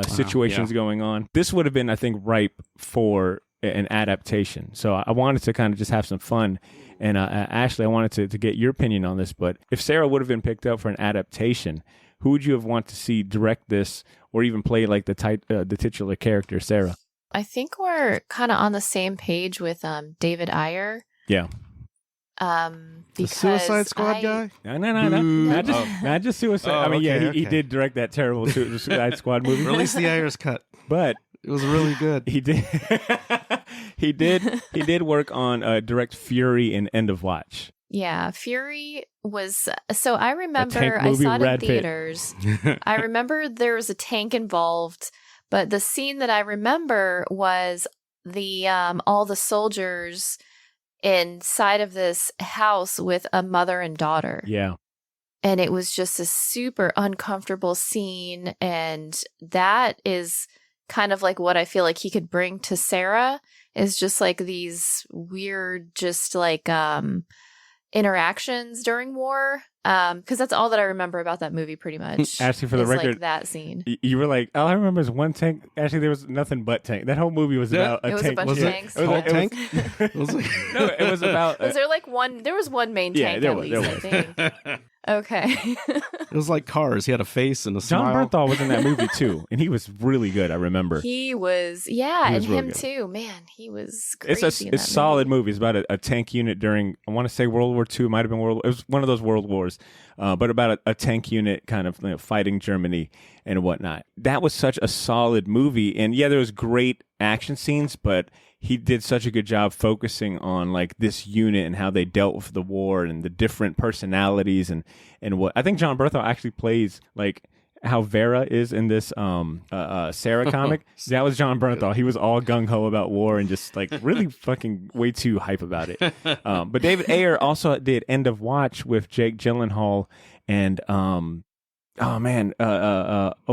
situations going on. This would have been, I think, ripe for an adaptation. So I wanted to kind of just have some fun. And Ashley, I wanted to get your opinion on this, but if Sara would have been picked up for an adaptation, who would you have wanted to see direct this or even play like the titular character, Sara? I think we're kind of on the same page with David Ayer. Yeah. The Suicide Squad guy? No. Not just Suicide. He did direct that terrible Suicide Squad movie. Release the Ayers cut. But it was really good. He did. He did work on Direct Fury and End of Watch. Yeah, Fury was. So I remember I saw it in theaters. I remember there was a tank involved, but the scene that I remember was the all the soldiers inside of this house with a mother and daughter. Yeah. And it was just a super uncomfortable scene, and that is kind of like what I feel like he could bring to Sara is just like these weird, just like interactions during war. Because that's all that I remember about that movie, pretty much. Actually, for the record, like that scene. You were like, all I remember is one tank. Actually, there was nothing but tank. That whole movie was about a tank. It was a bunch of tanks. It was a tank? No, it was about. Was there like one? There was one main tank at least, I think. Okay. It was like Cars. He had a face and a smile. John Bernthal was in that movie too, and he was really good. I remember. He was, and him good. Too. Man, he was crazy. It's a solid movie. It's about a tank unit during, I want to say World War II. It might have been it was one of those world wars, but about a tank unit kind of fighting Germany and whatnot. That was such a solid movie, and yeah, there was great action scenes, but he did such a good job focusing on like this unit and how they dealt with the war and the different personalities and what I think John Bernthal actually plays like how Vera is in this Sara comic. That was John Bernthal. He was all gung ho about war and just like really fucking way too hype about it. But David Ayer also did End of Watch with Jake Gyllenhaal and old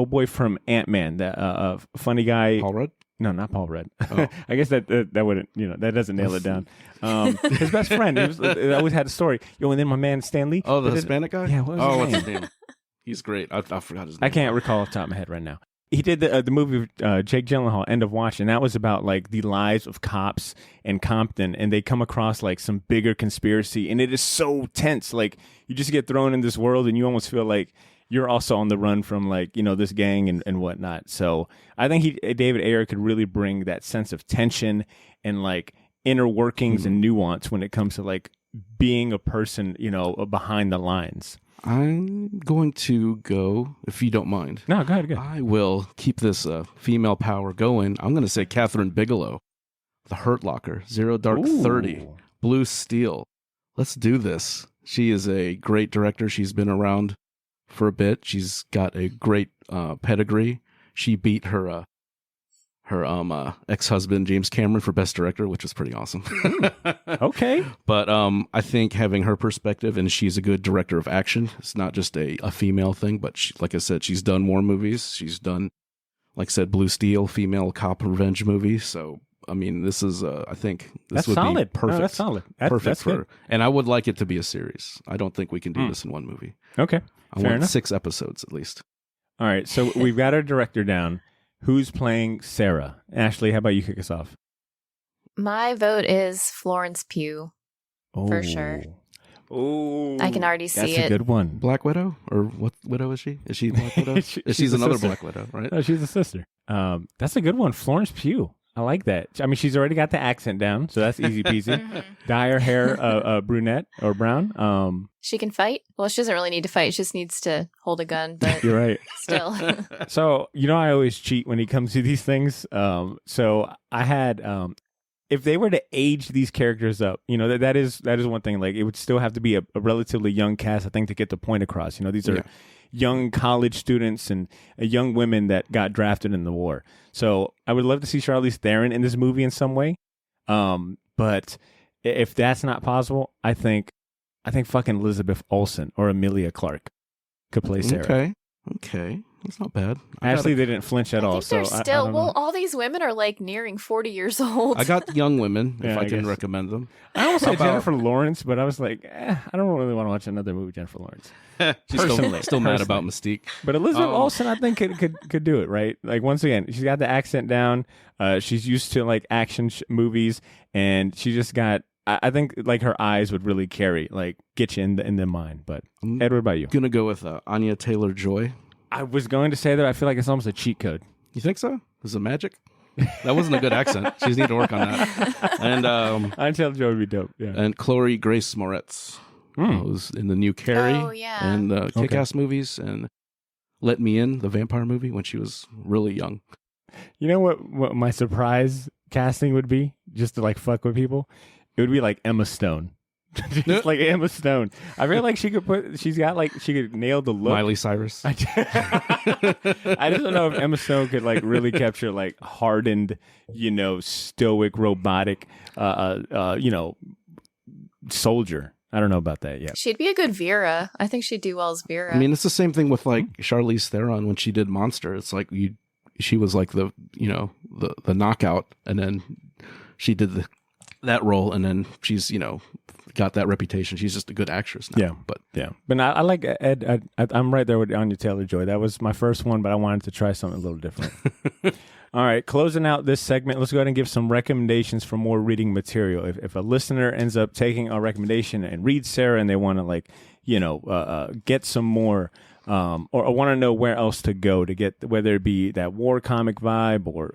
boy from Ant-Man, that funny guy. Paul Rudd? No, not Paul Rudd. Oh. I guess that wouldn't, that doesn't nail it down. His best friend, he always had a story. And then my man Stan Lee. Oh, the Hispanic guy? Yeah, what's his name? He's great. I forgot his name. I can't recall off the top of my head right now. He did the movie with Jake Gyllenhaal, End of Watch, and that was about like the lives of cops in Compton, and they come across like some bigger conspiracy, and it is so tense. Like you just get thrown in this world, and you almost feel like you're also on the run from like, this gang and whatnot. So I think David Ayer could really bring that sense of tension and like inner workings and nuance when it comes to like being a person, behind the lines. I'm going to go, if you don't mind. No, go ahead. I will keep this female power going. I'm going to say Catherine Bigelow, The Hurt Locker, Zero Dark 30, Blue Steel. Let's do this. She is a great director. She's been around for a bit. She's got a great pedigree. She beat her ex-husband James Cameron for Best Director, which was pretty awesome. Okay. But I think having her perspective, and she's a good director of action. It's not just a female thing, but like I said, she's done war movies. She's done, like I said, Blue Steel, female cop revenge movie. So I mean, this is I think this would be perfect. No, that's solid. Perfect for her. And I would like it to be a series. I don't think we can do this in one movie. Okay. I want 6 episodes at least. All right. So we've got our director down. Who's playing Sara? Ashley, how about you kick us off? My vote is Florence Pugh, for sure. Oh, I can already see it. That's a good one. Black Widow? Or what widow is she? Is she Black Widow? she's another sister. Black Widow, right? No, she's a sister. That's a good one. Florence Pugh. I like that. I mean, she's already got the accent down, so that's easy peasy. Dye her hair brunette or brown. She can fight. Well, she doesn't really need to fight. She just needs to hold a gun, but you're right. Still. So, I always cheat when it comes to these things. So I had, if they were to age these characters up, that is one thing. Like, it would still have to be a relatively young cast, I think, to get the point across. These are young college students and young women that got drafted in the war. So I would love to see Charlize Theron in this movie in some way. But if that's not possible, I think fucking Elizabeth Olsen or Emilia Clarke could play Sarah. Okay. That's not bad. Actually, they didn't flinch at all. They're still, all these women are like nearing 40 years old. I got young women, if I can recommend them. I almost said Jennifer Lawrence, but I was like, I don't really want to watch another movie with Jennifer Lawrence. She's still mad about Mystique. But Elizabeth Olsen, I think, could do it, right? Like, once again, she's got the accent down. She's used to, like, action movies, and she just got... I think like her eyes would really carry, like, get you in the mind. But Ed, what about you? Gonna go with Anya Taylor-Joy. I was going to say that. I feel like it's almost a cheat code. You think so? Is it magic? That wasn't a good accent. She just need to work on that. And Untitled Chapter would be dope. Yeah. And Chloe Grace Moretz was in the new Carrie and Kick-Ass movies and Let Me In, the vampire movie, when she was really young. You know what my surprise casting would be, just to like fuck with people? It would be like Emma Stone. Just like Emma Stone. I feel like she could nail the look. Miley Cyrus. I just don't know if Emma Stone could like really capture like hardened, stoic, robotic, soldier. I don't know about that yet. She'd be a good Vera. I think she'd do well as Vera. I mean, it's the same thing with like Charlize Theron when she did Monster. It's like she was like the knockout, and then she did that role, and then she's got that reputation. She's just a good actress now. But I like Ed. I'm right there with Anya Taylor-Joy. That was my first one, but I wanted to try something a little different. All right, closing out this segment, let's go ahead and give some recommendations for more reading material. If a listener ends up taking our recommendation and reads Sarah, and they want to get some more, or want to know where else to go to get, whether it be that war comic vibe or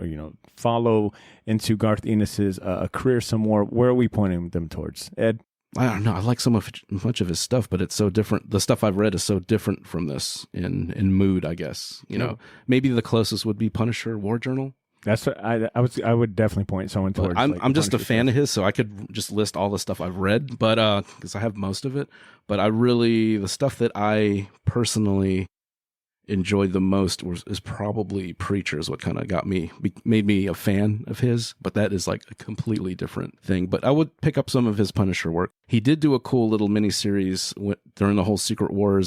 follow into Garth Ennis's career some more, where are we pointing them towards? Ed? I don't know. I like so much of his stuff, but it's so different. The stuff I've read is so different from this in mood, I guess. Maybe the closest would be Punisher War Journal. That's what I would definitely point someone towards. I'm just a fan of his, so I could just list all the stuff I've read, but because I have most of it. But the stuff that I personally enjoyed the most is probably Preacher, what kind of made me a fan of his, but that is like a completely different thing. But I would pick up some of his Punisher work. He did do a cool little miniseries during the whole Secret War,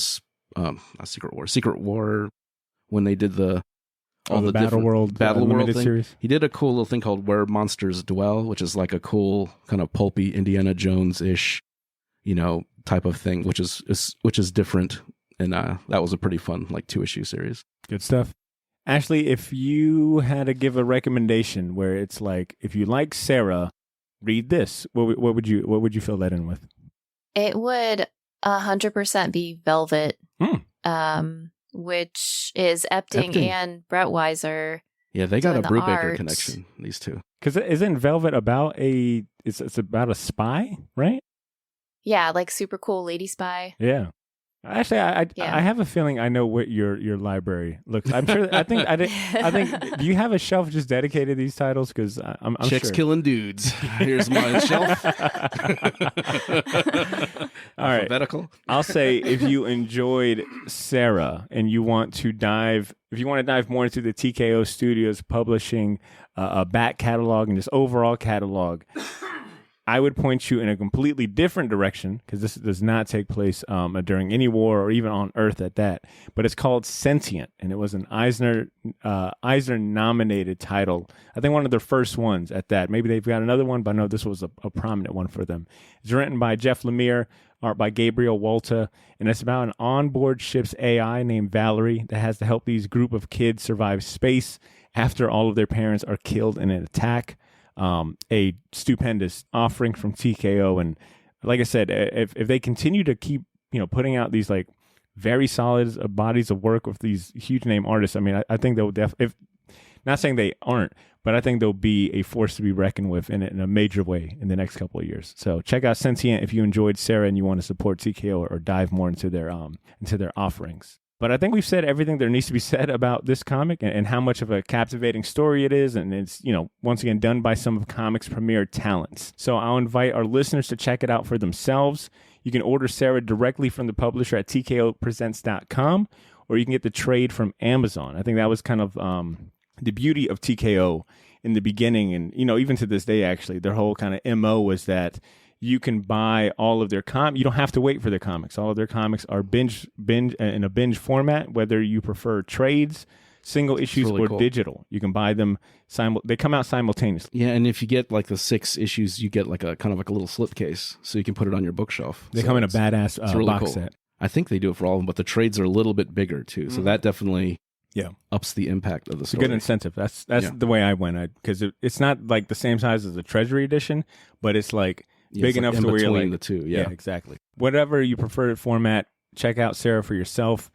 when they did the Battle World thing. Series. He did a cool little thing called Where Monsters Dwell, which is like a cool kind of pulpy Indiana Jones-ish, type of thing, which is different. And that was a pretty fun, like 2-issue series. Good stuff. Ashley, if you had to give a recommendation where it's like, if you like Sarah, read this, what would you fill that in with? It would 100% be Velvet, which is Epting and Brett Weiser. Yeah, they got a Brubaker connection, these two. Because isn't Velvet about it's about a spy, right? Yeah, like super cool lady spy. Yeah. Actually, I have a feeling I know what your library looks. I'm sure. I think. Do you have a shelf just dedicated to these titles? Because I'm Chicks sure. Killing Dudes. Here's my shelf. All right. Alphabetical. I'll say if you enjoyed Sarah and you want to dive more into the TKO Studios publishing a back catalog and just overall catalog, I would point you in a completely different direction, because this does not take place during any war or even on Earth at that. But it's called Sentient, and it was an Eisner-nominated title. I think one of their first ones at that. Maybe they've got another one, but I know this was a prominent one for them. It's written by Jeff Lemire, art by Gabriel Walta, and it's about an onboard ship's AI named Valerie that has to help these group of kids survive space after all of their parents are killed in an attack. A stupendous offering from TKO, and like I said, if they continue to keep putting out these like very solid bodies of work with these huge name artists, I mean, I think they will not saying they aren't, but I think they'll be a force to be reckoned with in a major way in the next couple of years. So check out Sentient if you enjoyed Sara and you want to support TKO or dive more into their offerings. But I think we've said everything there needs to be said about this comic and how much of a captivating story it is. And it's, once again, done by some of comics' premier talents. So I'll invite our listeners to check it out for themselves. You can order Sara directly from the publisher at tkopresents.com, or you can get the trade from Amazon. I think that was kind of the beauty of TKO in the beginning. And, even to this day, actually, their whole kind of MO was that you can buy all of their you don't have to wait for their comics. All of their comics are binge in a binge format, whether you prefer trades, single issues, or cool. Digital. You can buy them they come out simultaneously. Yeah, and if you get like the 6 issues, you get like a kind of like a little slipcase, so you can put it on your bookshelf. They come in a badass really box cool. set. I think they do it for all of them, but the trades are a little bit bigger too, so that definitely ups the impact of the story. It's a good incentive. That's the way I went, because it's not like the same size as the Treasury edition, but it's like big enough to where you're like the two. Yeah, exactly. Whatever you prefer format, check out Sara for yourself.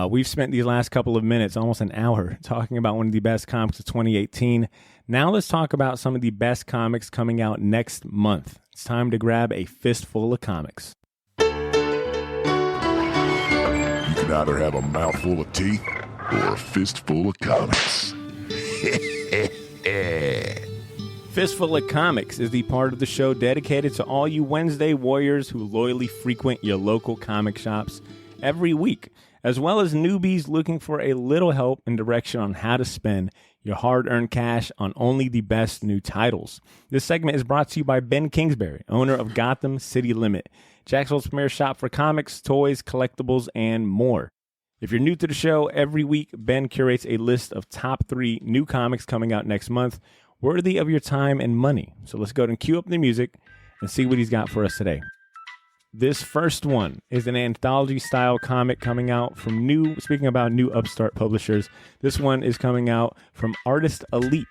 We've spent these last couple of minutes, almost an hour, talking about one of the best comics of 2018. Now let's talk about some of the best comics coming out next month. It's time to grab a fistful of comics. You can either have a mouthful of teeth or a fistful of comics. Fistful of Comics is the part of the show dedicated to all you Wednesday warriors who loyally frequent your local comic shops every week, as well as newbies looking for a little help and direction on how to spend your hard-earned cash on only the best new titles. This segment is brought to you by Ben Kingsbury, owner of Gotham City Limit, Jacksonville's premier shop for comics, toys, collectibles, and more. If you're new to the show, every week Ben curates a list of top 3 new comics coming out next month, worthy of your time and money. So let's go ahead and cue up the music and see what he's got for us today. This first one is an anthology-style comic coming out from speaking about new upstart publishers, this one is coming out from Artist Elite.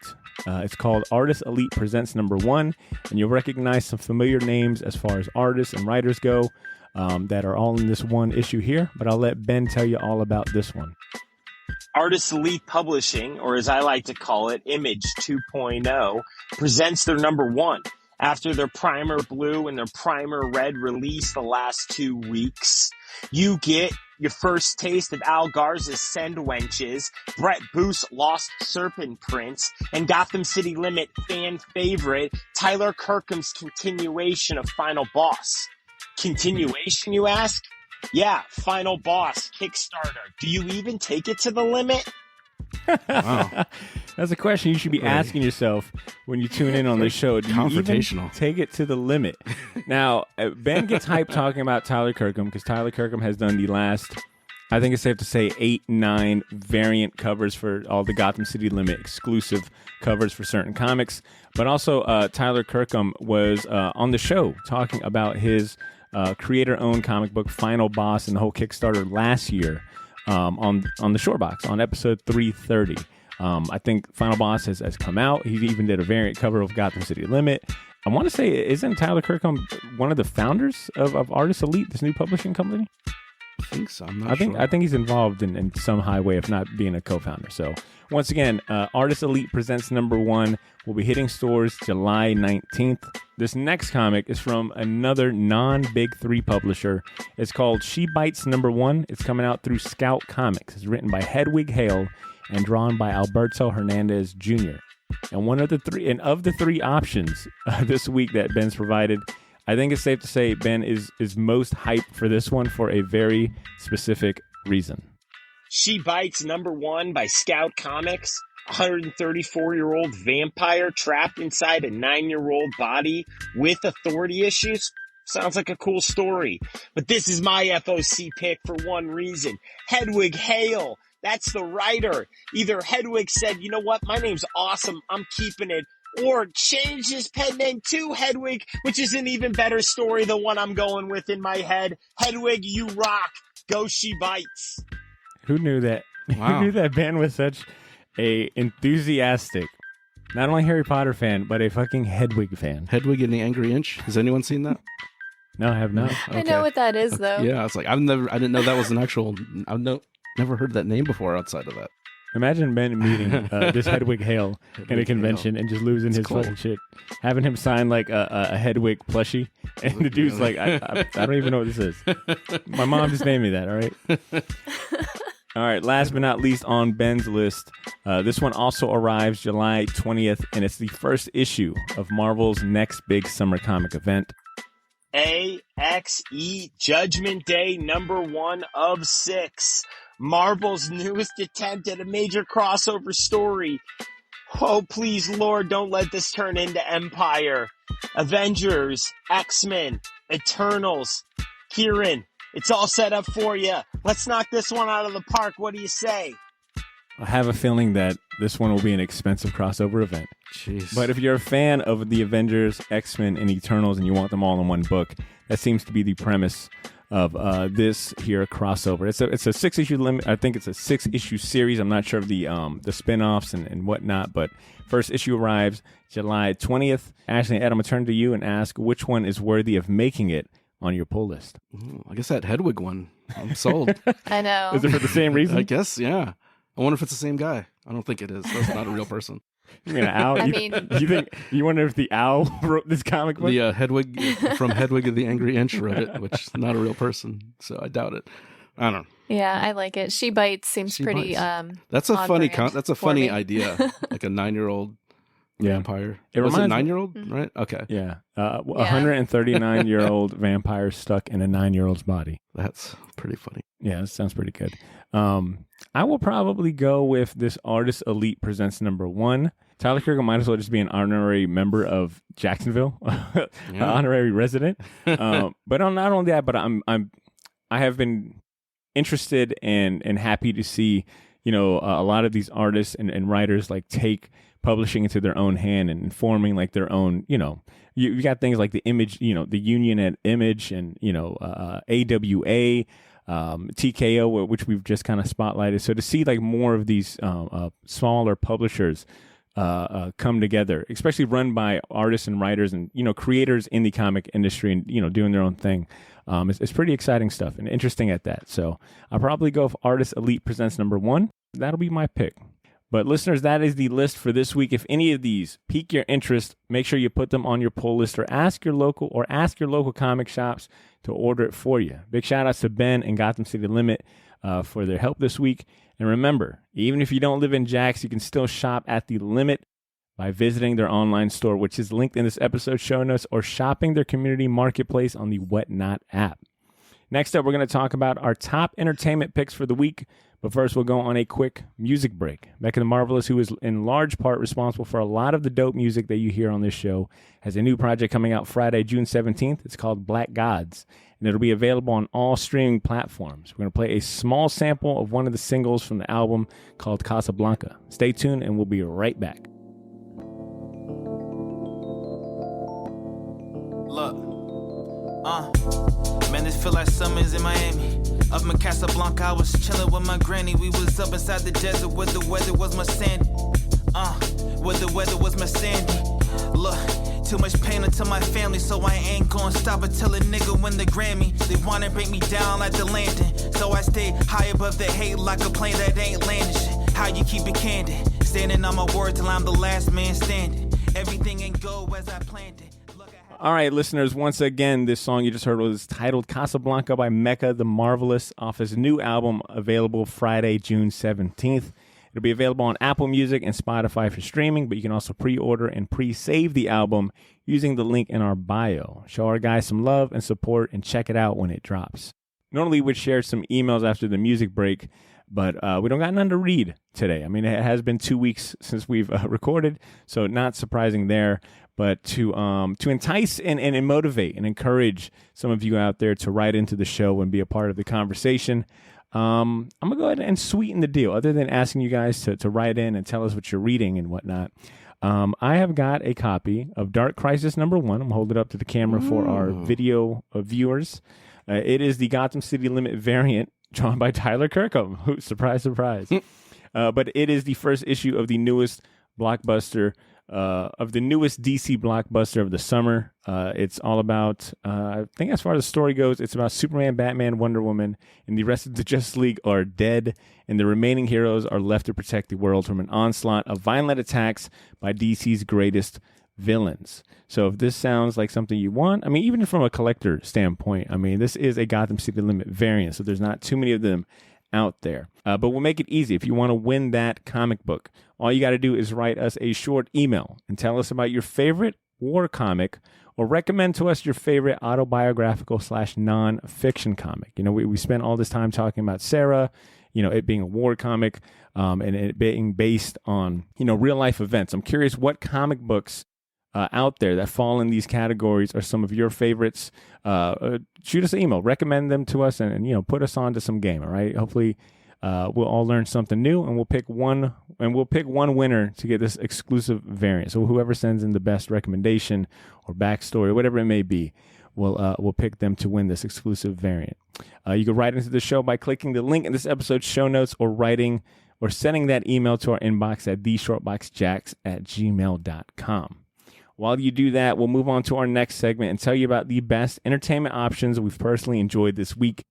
It's called Artist Elite Presents #1, and you'll recognize some familiar names as far as artists and writers go that are all in this one issue here, but I'll let Ben tell you all about this one. Artist Elite Publishing, or as I like to call it, Image 2.0, presents their #1. After their Primer Blue and their Primer Red release the last 2 weeks, you get your first taste of Al Garza's Send Wenches, Brett Booth's Lost Serpent Prince, and Gotham City Limit fan favorite Tyler Kirkham's continuation of Final Boss. Continuation, you ask? Yeah, Final Boss, Kickstarter. Do you even take it to the limit? Wow. That's a question you should be asking yourself when you tune in on the show. Do you even take it to the limit? Now, Ben gets hyped talking about Tyler Kirkham because Tyler Kirkham has done the last, I think it's safe to say, 8-9 variant covers for all the Gotham City Limit exclusive covers for certain comics. But also, Tyler Kirkham was on the show talking about his creator-owned comic book Final Boss and the whole Kickstarter last year on the Shortbox on episode 330. I think Final Boss has come out. He even did a variant cover of Gotham City Limit. I want to say, isn't Tyler Kirkham one of the founders of Artist Elite, this new publishing company? I think so. I'm not sure. I think he's involved in some high way, if not being a co-founder. So once again, Artist Elite presents #1. Will be hitting stores July 19th. This next comic is from another non-Big 3 publisher. It's called She Bites #1. It's coming out through Scout Comics. It's written by Hedwig Hale and drawn by Alberto Hernandez Jr. And of the three options this week that Ben's provided, I think it's safe to say Ben is most hyped for this one for a very specific reason. She Bites #1 by Scout Comics. 134-year-old vampire trapped inside a 9-year-old body with authority issues. Sounds like a cool story. But this is my FOC pick for one reason. Hedwig Hale. That's the writer. Either Hedwig said, you know what, my name's awesome, I'm keeping it, or changed his pen name to Hedwig, which is an even better story, the one I'm going with in my head. Hedwig, you rock. Go She Bites. Who knew that? Wow. Who knew that Ben was such a enthusiastic, not only Harry Potter fan, but a fucking Hedwig fan? Hedwig and the Angry Inch. Has anyone seen that? No, I have not. Okay. I know what that is, though. Yeah, it's like I didn't know that was an actual. Never heard that name before outside of that. Imagine Ben meeting this Hedwig Hale in a convention and just losing his fucking shit. Having him sign like a Hedwig plushie. And the dude's like, I don't even know what this is. My mom just named me that, all right? All right, last but not least on Ben's list, this one also arrives July 20th, and it's the first issue of Marvel's next big summer comic event. AXE Judgment Day #1 of 6. Marvel's newest attempt at a major crossover story. Oh, please, Lord, don't let this turn into Empire. Avengers, X-Men, Eternals. Kieran, it's all set up for you. Let's knock this one out of the park. What do you say? I have a feeling that this one will be an expensive crossover event. Jeez. But if you're a fan of the Avengers, X-Men, and Eternals, and you want them all in one book, that seems to be the premise of this here crossover. It's a 6-issue limit. I think it's a 6-issue series. I'm not sure of the spin-offs and whatnot, but first issue arrives July 20th. Ashley and Ed, I'm going to turn to you and ask which one is worthy of making it on your pull list. I guess that Hedwig one. I'm sold. I know. Is it for the same reason? I guess, yeah. I wonder if it's the same guy. I don't think it is. That's not a real person. You mean an owl? You wonder if the owl wrote this comic book? The Hedwig from Hedwig of the Angry Inch wrote it, which is not a real person. So I doubt it. I don't know. Yeah, I like it. She Bites seems pretty. That's a funny. That's a funny me. idea. Like a 9-year-old vampire. It was reminds it 9-year-old, right? Okay. Yeah. 139-year-old vampire stuck in a 9-year-old's body. That's pretty funny. Yeah, that sounds pretty good. I will probably go with this Artist Elite Presents #1. Tyler Kirk might as well just be an honorary member of Jacksonville, an honorary resident. But not only that, but I have been interested and happy to see, a lot of these artists and writers like take publishing into their own hand and forming like their own, you got things like the Image, the Union at Image and, AWA, TKO, which we've just kind of spotlighted. So to see like more of these smaller publishers come together, especially run by artists and writers and, creators in the comic industry and, doing their own thing. It's pretty exciting stuff and interesting at that. So I'll probably go with Artist Elite Presents #1. That'll be my pick. But listeners, that is the list for this week. If any of these pique your interest, make sure you put them on your pull list or ask your local comic shops to order it for you. Big shout outs to Ben and Gotham City Limit for their help this week. And remember, even if you don't live in Jax, you can still shop at the Limit by visiting their online store, which is linked in this episode's show notes, or shopping their community marketplace on the Whatnot app. Next up, we're going to talk about our top entertainment picks for the week. But first, we'll go on a quick music break. Mecca the Marvelous, who is in large part responsible for a lot of the dope music that you hear on this show, has a new project coming out Friday, June 17th. It's called Black Gods, and it'll be available on all streaming platforms. We're going to play a small sample of one of the singles from the album called Casablanca. Stay tuned, and we'll be right back. Look, man, this feel like summer's in Miami. Up in Casablanca, I was chilling with my granny. We was up inside the desert where the weather was my sandy. Where the weather was my sandy. Look, too much pain unto my family, so I ain't gonna stop until a nigga win the Grammy. They wanna break me down like the landing, so I stay high above the hate like a plane that ain't landing shit. How you keep it candid? Standing on my word till I'm the last man standing. Everything ain't go as I planned it. All right, listeners, once again, this song you just heard was titled Casablanca by Mecca the Marvelous off his new album, available Friday, June 17th. It'll be available on Apple Music and Spotify for streaming, but you can also pre-order and pre-save the album using the link in our bio. Show our guys some love and support and check it out when it drops. Normally, we'd share some emails after the music break, but we don't got none to read today. I mean, it has been 2 weeks since we've recorded, so not surprising there. But to entice and motivate and encourage some of you out there to write into the show and be a part of the conversation, I'm going to go ahead and sweeten the deal. Other than asking you guys to write in and tell us what you're reading and whatnot, I have got a copy of Dark Crisis #1. I'm going to hold it up to the camera for our video viewers. It is the Gotham City Limit variant drawn by Tyler Kirkham. Surprise, surprise. But it is the first issue of the newest blockbuster of the newest DC blockbuster of the summer. It's all about, I think as far as the story goes, it's about Superman, Batman, Wonder Woman, and the rest of the Justice League are dead, and the remaining heroes are left to protect the world from an onslaught of violent attacks by DC's greatest villains. So if this sounds like something you want, I mean, even from a collector standpoint, I mean, this is a Gotham City Limit variant, so there's not too many of them out there. But we'll make it easy. If you want to win that comic book, all you got to do is write us a short email and tell us about your favorite war comic, or recommend to us your favorite autobiographical / non-fiction comic. You know, we spent all this time talking about Sara, you know, it being a war comic, and it being based on, you know, real life events. I'm curious what comic books out there that fall in these categories are some of your favorites. Shoot us an email, recommend them to us, and you know, put us on to some game. All right. Hopefully, we'll all learn something new, and we'll pick one winner to get this exclusive variant. So whoever sends in the best recommendation or backstory, whatever it may be, we'll pick them to win this exclusive variant. You can write into the show by clicking the link in this episode's show notes, or sending that email to our inbox at theshortboxjacks@gmail.com. While you do that, we'll move on to our next segment and tell you about the best entertainment options we've personally enjoyed this week.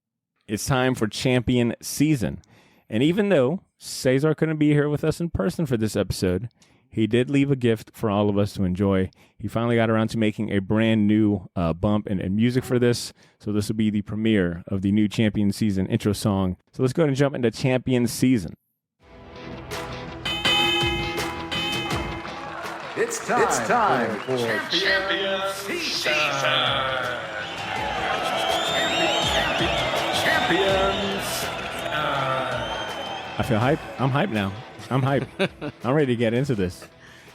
It's time for Champion Season. And even though Cesar couldn't be here with us in person for this episode, he did leave a gift for all of us to enjoy. He finally got around to making a brand new bump and music for this. So this will be the premiere of the new Champion Season intro song. So let's go ahead and jump into Champion Season. It's time for Champion Season. Champions. I feel hype. I'm hyped now. I'm hyped. I'm ready to get into this.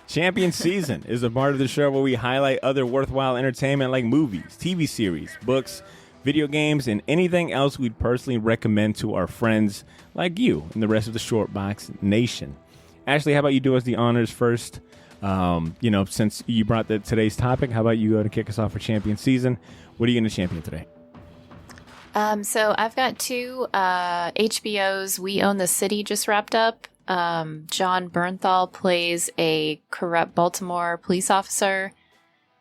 Champion Season is a part of the show where we highlight other worthwhile entertainment like movies, TV series, books, video games, and anything else we'd personally recommend to our friends like you and the rest of the Short Box Nation. Ashley, how about you do us the honors first? You know, since you brought today's topic, how about you go to kick us off for Champion Season? What are you going to champion today? So I've got two HBO's We Own the City just wrapped up. John Bernthal plays a corrupt Baltimore police officer,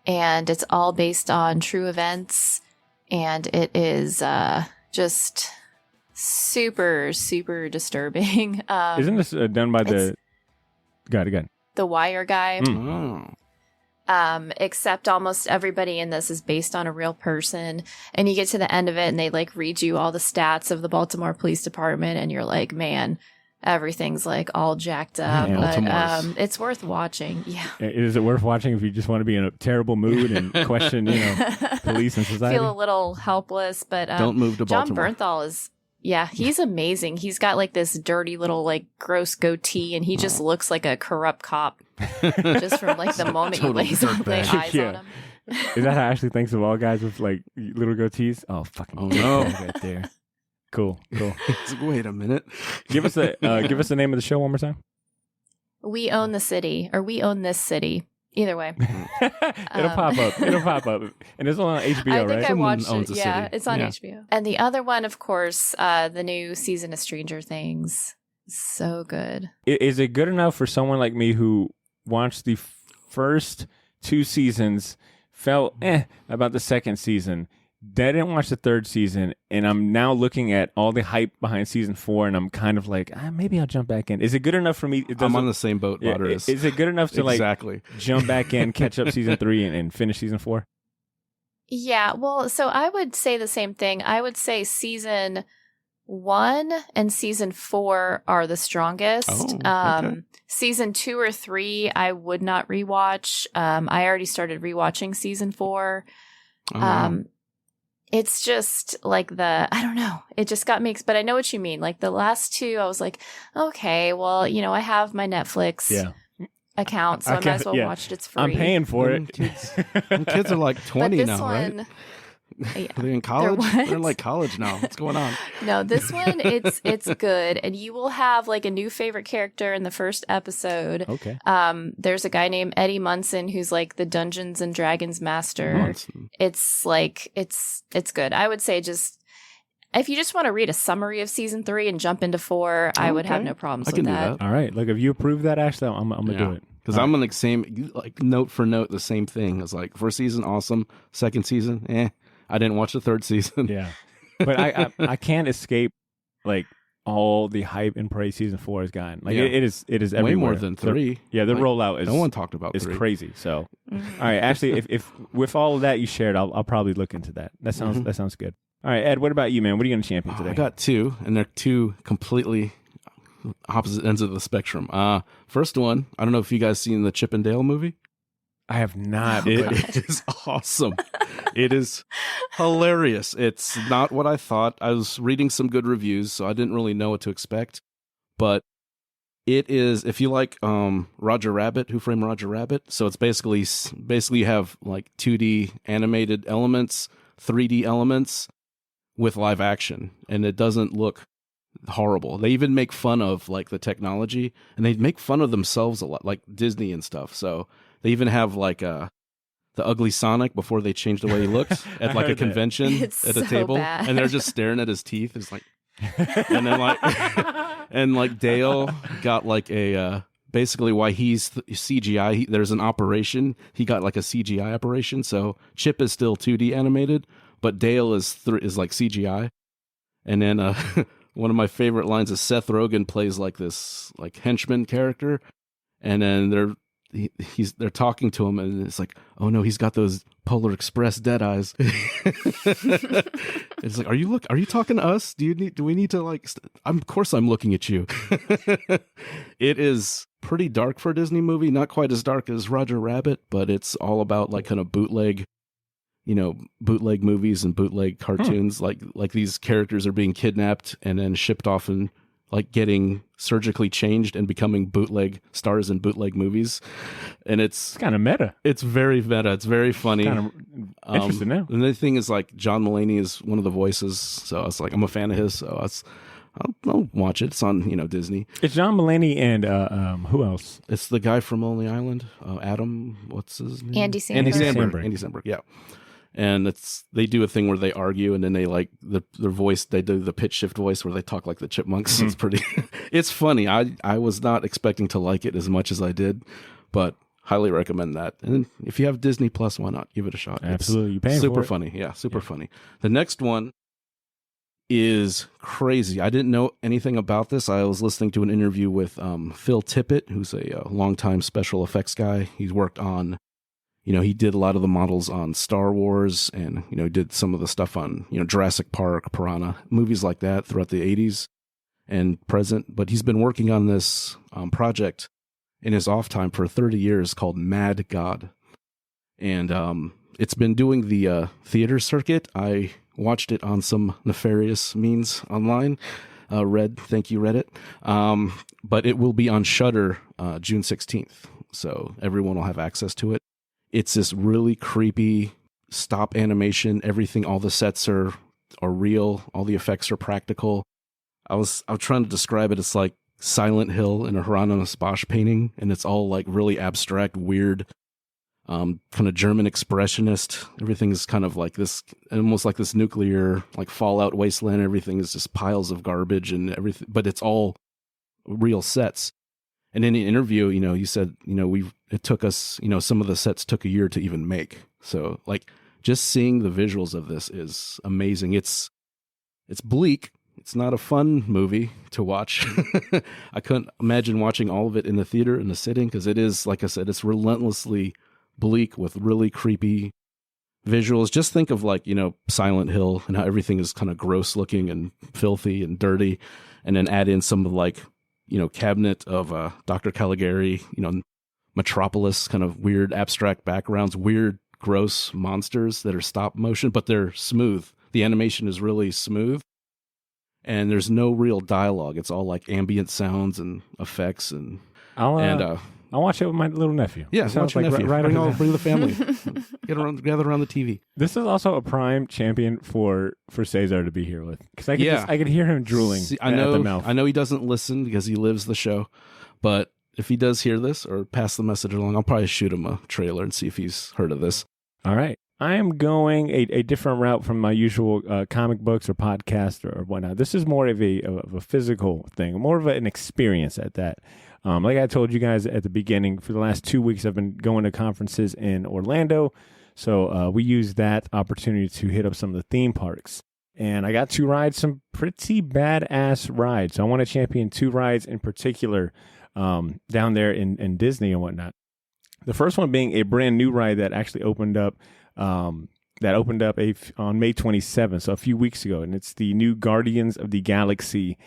and it's all based on true events, and it is just super, super disturbing. Isn't this done by the... Got it. The Wire guy. Except almost everybody in this is based on a real person. And you get to the end of it and they like read you all the stats of the Baltimore Police Department, and you're like, man, everything's like all jacked up. But it's worth watching. Yeah. Is it worth watching if you just want to be in a terrible mood and question, you know, police and society? Feel a little helpless, but don't move to Baltimore. John Bernthal is... Yeah, he's amazing. He's got like this dirty little like gross goatee, and he just looks like a corrupt cop just from like the moment he lays eyes on him. Is that how Ashley thinks of all guys with like little goatees? Oh, fucking no, right there. Cool. Wait a minute. Give us the name of the show one more time. We Own the City, or We Own This City. Either way. It'll pop up. And it's on HBO, right? I think I watched it. Yeah, it's on HBO. And the other one, of course, the new season of Stranger Things. So good. Is it good enough for someone like me who watched the first two seasons, felt about the second season, didn't watch the third season, and I'm now looking at all the hype behind season 4, and I'm kind of like, maybe I'll jump back in. Is it good enough for me? I'm on the same boat Butter is. Is it good enough to like jump back in, catch up season 3, and finish season 4? Yeah, well, so I would say the same thing. I would say season 1 and season 4 are the strongest. Okay. Season 2 or 3, I would not rewatch. I already started rewatching season 4. It's just like I don't know. It just got mixed, but I know what you mean. Like the last two, I was like, okay, well, you know, I have my Netflix account, so I might as well watch it. It's free. I'm paying for it. Kids are like 20 now, right? Yeah. They're in college? They're in like college now. What's going on? No, this one, it's good. And you will have like a new favorite character in the first episode. Okay. There's a guy named Eddie Munson who's like the Dungeons and Dragons master. Munson. It's like, it's good. I would say just, if you just want to read a summary of season 3 and jump into 4, I would have no problems with that. All right. Look, if you approve that, Ashley, I'm going to do it. Because I'm on the same, like note for note, the same thing. It's like first season, awesome. Second season, I didn't watch the third season. Yeah, but I can't escape like all the hype and praise season 4 has gotten. Like it is everywhere. Way more than 3. The rollout is no one talked about. It's 3. crazy. So, all right, actually, if with all of that you shared, I'll probably look into that. That sounds good. All right, Ed, what about you, man? What are you going to champion today? I got 2, and they're 2 completely opposite ends of the spectrum. First one, I don't know if you guys seen the Chip and Dale movie. I have not. It is awesome. It is hilarious. It's not what I thought. I was reading some good reviews, so I didn't really know what to expect. But it is, if you like Roger Rabbit, Who Framed Roger Rabbit? So it's basically you have like 2D animated elements, 3D elements with live action, and it doesn't look horrible. They even make fun of like the technology, and they make fun of themselves a lot, like Disney and stuff. So they even have like the ugly Sonic before they changed the way he looked at like a convention at a table, and they're just staring at his teeth. It's like, and then like, and like Dale got like a basically why he's CGI. There's an operation. He got like a CGI operation. So Chip is still 2D animated, but Dale is like CGI. And then one of my favorite lines is Seth Rogen plays like this like henchman character, and then they're talking to him, and it's like, oh no, he's got those Polar Express dead eyes. It's like, are you talking to us? Do we need to like? Of course, I'm looking at you. It is pretty dark for a Disney movie. Not quite as dark as Roger Rabbit, but it's all about like kind of bootleg movies and bootleg cartoons. Like these characters are being kidnapped and then shipped off and like getting surgically changed and becoming bootleg stars in bootleg movies. And it's kind of meta. It's very meta. It's very funny. Kind of interesting now. And the thing is, like, John Mulaney is one of the voices, so I was like, I'm a fan of his, so I'll watch it. It's on, Disney. It's John Mulaney and who else? It's the guy from Lonely Island, Adam. What's his name? Andy Samberg. Andy Samberg. Yeah. And they do a thing where they argue, and then they like their voice. They do the pitch shift voice where they talk like the chipmunks. It's pretty. It's funny. I was not expecting to like it as much as I did, but highly recommend that. And if you have Disney Plus, why not give it a shot? Absolutely, you paying super for it. Funny. Yeah, super funny. The next one is crazy. I didn't know anything about this. I was listening to an interview with Phil Tippett, who's a longtime special effects guy. He's worked on. He did a lot of the models on Star Wars, and, did some of the stuff on, Jurassic Park, Piranha, movies like that throughout the 80s and present. But he's been working on this project in his off time for 30 years called Mad God. And it's been doing the theater circuit. I watched it on some nefarious means online. Thank you, Reddit. But it will be on Shudder June 16th. So everyone will have access to it. It's this really creepy stop animation. Everything, all the sets are real. All the effects are practical. I was trying to describe it. It's like Silent Hill in a Hieronymus Bosch painting, and it's all like really abstract, weird, kind of German expressionist. Everything is kind of like this, almost like this nuclear, like Fallout wasteland. Everything is just piles of garbage and everything, but it's all real sets. And in the interview, you said, it took us, some of the sets took a year to even make. So like just seeing the visuals of this is amazing. It's bleak. It's not a fun movie to watch. I couldn't imagine watching all of it in the theater in the sitting, because it is, like I said, it's relentlessly bleak with really creepy visuals. Just think of like, Silent Hill and how everything is kind of gross looking and filthy and dirty. And then add in some of like, Cabinet of Dr. Caligari, Metropolis, kind of weird abstract backgrounds, weird, gross monsters that are stop motion, but they're smooth. The animation is really smooth, and there's no real dialogue. It's all like ambient sounds and effects, and I'll watch it with my little nephew. Yeah, watch your nephew. Bring the family. Gather around the TV. This is also a prime champion for Cesar to be here with, because I could hear him drooling at the mouth. I know he doesn't listen because he lives the show, but if he does hear this or pass the message along, I'll probably shoot him a trailer and see if he's heard of this. All right. I am going a different route from my usual comic books or podcast or whatnot. This is more of a physical thing, more of an experience at that. Like I told you guys at the beginning, for the last 2 weeks, I've been going to conferences in Orlando. So we used that opportunity to hit up some of the theme parks. And I got to ride some pretty badass rides. So I want to champion 2 rides in particular down there in Disney and whatnot. The first one being a brand new ride that actually opened up on May 27th, so a few weeks ago. And it's the new Guardians of the Galaxy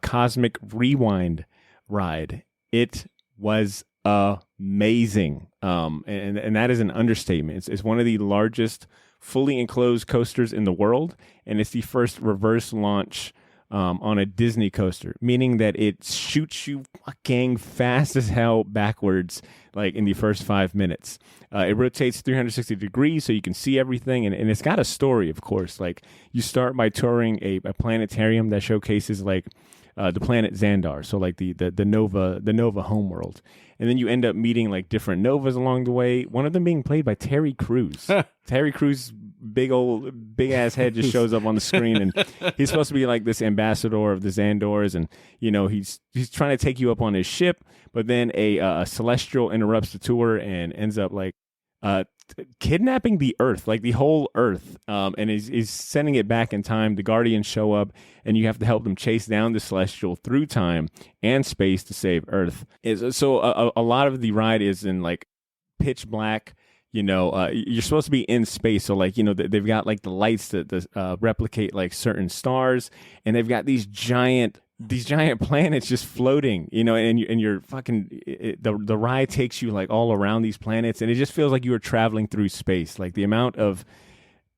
Cosmic Rewind ride. It was amazing. And that is an understatement. It's one of the largest fully enclosed coasters in the world, and it's the first reverse launch on a Disney coaster, meaning that it shoots you fucking fast as hell backwards, like in the first 5 minutes. It rotates 360 degrees so you can see everything, and it's got a story, of course. Like, you start by touring a planetarium that showcases like the planet Xandar, so like the Nova homeworld. And then you end up meeting like different Novas along the way, one of them being played by Terry Crews. Terry Crews' big ass head just shows up on the screen, and he's supposed to be like this ambassador of the Xandors, and he's trying to take you up on his ship, but then a celestial interrupts the tour and ends up like kidnapping the Earth, like the whole Earth, and is sending it back in time. The Guardians show up, and you have to help them chase down the Celestial through time and space to save Earth. So a lot of the ride is in like pitch black. You're supposed to be in space, so like they've got like the lights that replicate like certain stars, and they've got these giant planets just floating, and you're fucking the ride takes you like all around these planets, and it just feels like you are traveling through space. Like the amount of,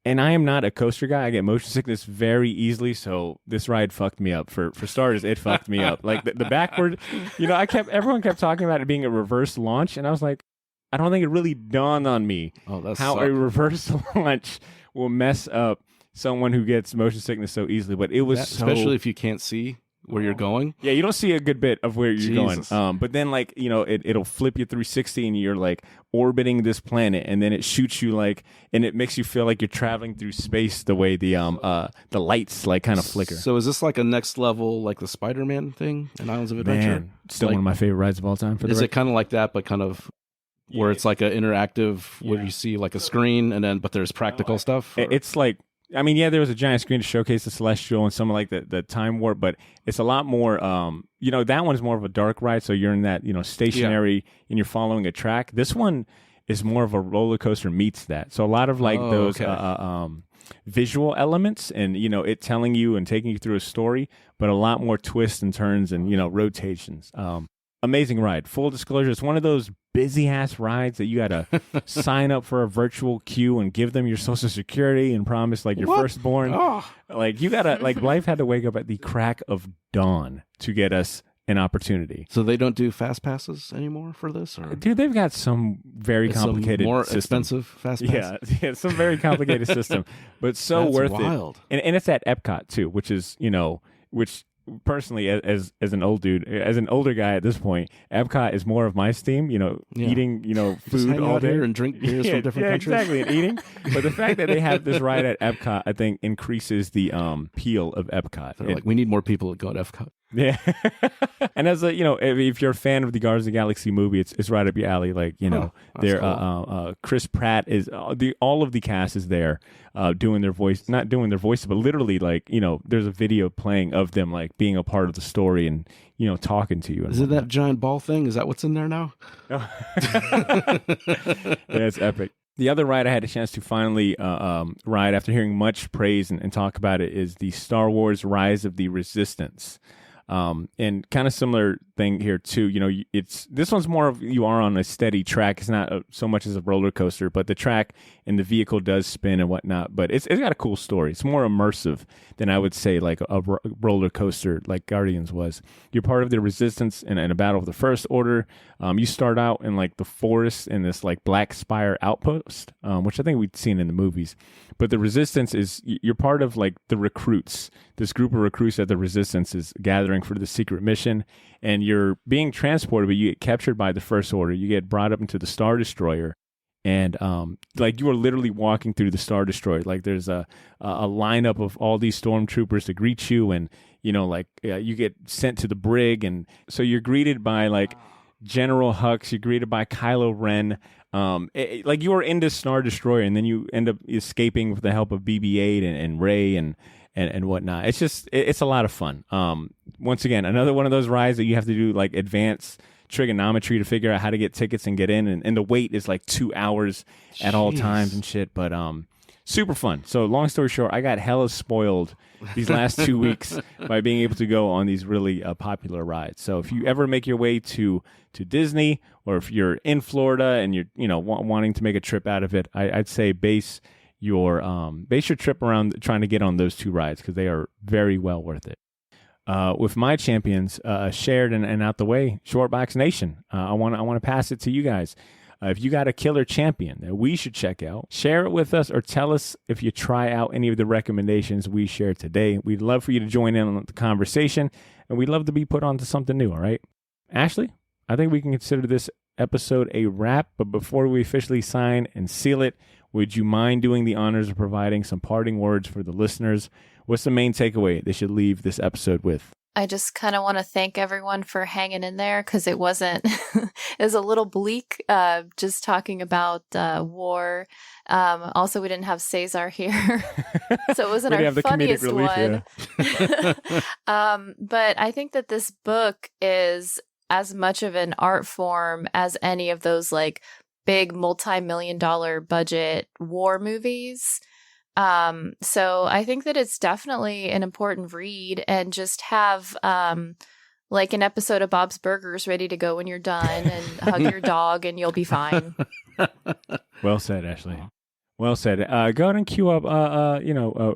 and I am not a coaster guy. I get motion sickness very easily, so this ride fucked me up. For starters, it fucked me up. Like the backward, everyone kept talking about it being a reverse launch, and I was like, I don't think it really dawned on me how a reverse launch will mess up someone who gets motion sickness so easily. But it was especially if you can't see where you're going. Yeah, you don't see a good bit of where you're going. But then like, it'll flip you 360 and you're like orbiting this planet, and then it shoots you like, and it makes you feel like you're traveling through space the way the lights like kind of flicker. So is this like a next level, like the Spider-Man thing in Islands of Adventure? Man, still one of my favorite rides of all time. Is it kind of like that, but kind of where it's like an interactive, where you see like a screen and then, but there's practical stuff? Or? It's like, there was a giant screen to showcase the Celestial and some of like the time warp, but it's a lot more, that one's more of a dark ride. So you're in that, stationary and you're following a track. This one is more of a roller coaster meets that. So a lot of like those visual elements and, it telling you and taking you through a story, but a lot more twists and turns and, rotations. Amazing ride. Full disclosure, it's one of those busy ass rides that you gotta sign up for a virtual queue and give them your social security and promise like your firstborn. Like you gotta life had to wake up at the crack of dawn to get us an opportunity. So they don't do fast passes anymore for this, or dude, they've got some very complicated, more system. Expensive fast pass. Yeah, some very complicated system, but so That's worth wild. it. And it's at Epcot too, which is which. Personally, as an old dude, as an older guy at this point, Epcot is more of my steam. Eating food all day and drink beers from different countries. Exactly, and eating. But the fact that they have this ride at Epcot, I think, increases the appeal of Epcot. They're like, we need more people to go at Epcot. Yeah, and as a if you're a fan of the Guardians of the Galaxy movie, it's right up your alley. Like there, cool. Chris Pratt is all of the cast is there, doing their voice, not doing their voices, but literally like there's a video playing of them like being a part of the story and talking to you. Is it that giant ball thing? Is that what's in there now? Yeah, it's epic. The other ride I had a chance to finally ride after hearing much praise and talk about it is the Star Wars Rise of the Resistance. And kind of similar thing here too. This one's more of you are on a steady track. It's not so much as a roller coaster, but the track and the vehicle does spin and whatnot. But it's got a cool story. It's more immersive than I would say like a roller coaster like Guardians was. You're part of the Resistance in a battle with the First Order. You start out in like the forest in this like Black Spire outpost, which I think we'd seen in the movies. But the Resistance you're part of like the recruits, this group of recruits that the Resistance is gathering for the secret mission, and you're being transported, but you get captured by the First Order. You get brought up into the Star Destroyer, And like you are literally walking through the Star Destroyer. Like there's a lineup of all these stormtroopers to greet you, and you get sent to the brig, and so you're greeted by like General Hux. You're greeted by Kylo Ren. Like you are in this Star Destroyer, and then you end up escaping with the help of BB-8 and Rey and whatnot. It's a lot of fun. Once again, another one of those rides that you have to do like advanced trigonometry to figure out how to get tickets and get in, and the wait is like 2 hours at all times and shit. But super fun. So long story short, I got hella spoiled these last 2 weeks by being able to go on these really popular rides. So if you ever make your way to Disney, or if you're in Florida and you're wanting to make a trip out of it, I'd say base your trip around trying to get on those 2 rides, because they are very well worth it. With my champions shared and out the way, Shortbox Nation, I want to pass it to you guys. If you got a killer champion that we should check out, share it with us, or tell us if you try out any of the recommendations we shared today. We'd love for you to join in on the conversation, and we'd love to be put onto something new, all right? Ashley, I think we can consider this episode a wrap, but before we officially sign and seal it, would you mind doing the honors of providing some parting words for the listeners? What's the main takeaway they should leave this episode with? I just kind of want to thank everyone for hanging in there, because it wasn't, it was a little bleak just talking about war. Also, we didn't have Cesar here, so it wasn't our funniest one. But I think that this book is as much of an art form as any of those like big multi-million-dollar budget war movies. So I think that it's definitely an important read, and just have like an episode of Bob's Burgers ready to go when you're done, and hug your dog and you'll be fine. Well said, Ashley. Well said. Go ahead and queue up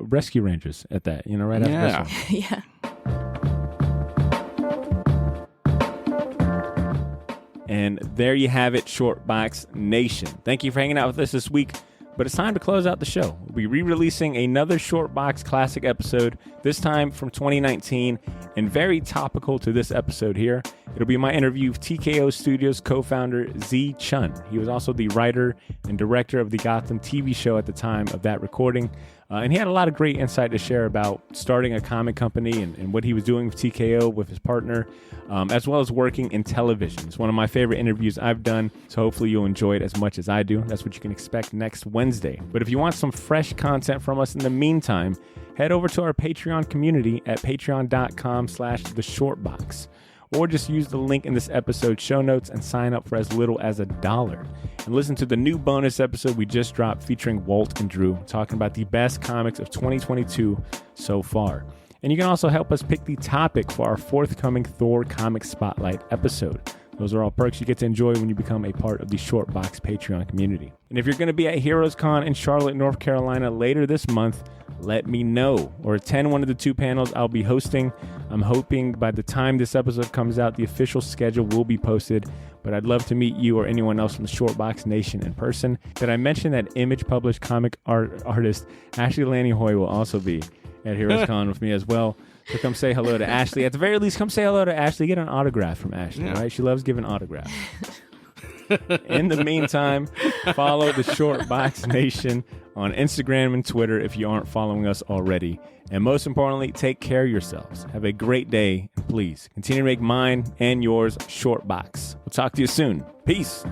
Rescue Rangers at that, right after this one. Yeah. And there you have it, Shortbox Nation. Thank you for hanging out with us this week. But it's time to close out the show. We'll be re-releasing another Shortbox Classic episode, this time from 2019, and very topical to this episode here. It'll be my interview with TKO Studios co-founder Z Chun. He was also the writer and director of the Gotham TV show at the time of that recording. And he had a lot of great insight to share about starting a comic company and what he was doing with TKO with his partner, as well as working in television. It's one of my favorite interviews I've done, so hopefully you'll enjoy it as much as I do. That's what you can expect next Wednesday. But if you want some fresh content from us in the meantime, head over to our Patreon community at patreon.com/theshortbox. Or just use the link in this episode's show notes and sign up for as little as $1. And listen to the new bonus episode we just dropped featuring Walt and Drew, talking about the best comics of 2022 so far. And you can also help us pick the topic for our forthcoming Thor Comic Spotlight episode. Those are all perks you get to enjoy when you become a part of the Shortbox Patreon community. And if you're going to be at Heroes Con in Charlotte, North Carolina later this month, let me know, or attend one of the 2 panels I'll be hosting. I'm hoping by the time this episode comes out, the official schedule will be posted, but I'd love to meet you or anyone else from the Shortbox Nation in person. Did I mention that Image published comic artist Ashley Lanny-Hoy will also be at Heroes Con with me as well? So come say hello to Ashley. At the very least, come say hello to Ashley. Get an autograph from Ashley, right? She loves giving autographs. In the meantime, follow the Shortbox Nation on Instagram and Twitter if you aren't following us already. And most importantly, take care of yourselves. Have a great day, and please continue to make mine and yours Shortbox. We'll talk to you soon. Peace.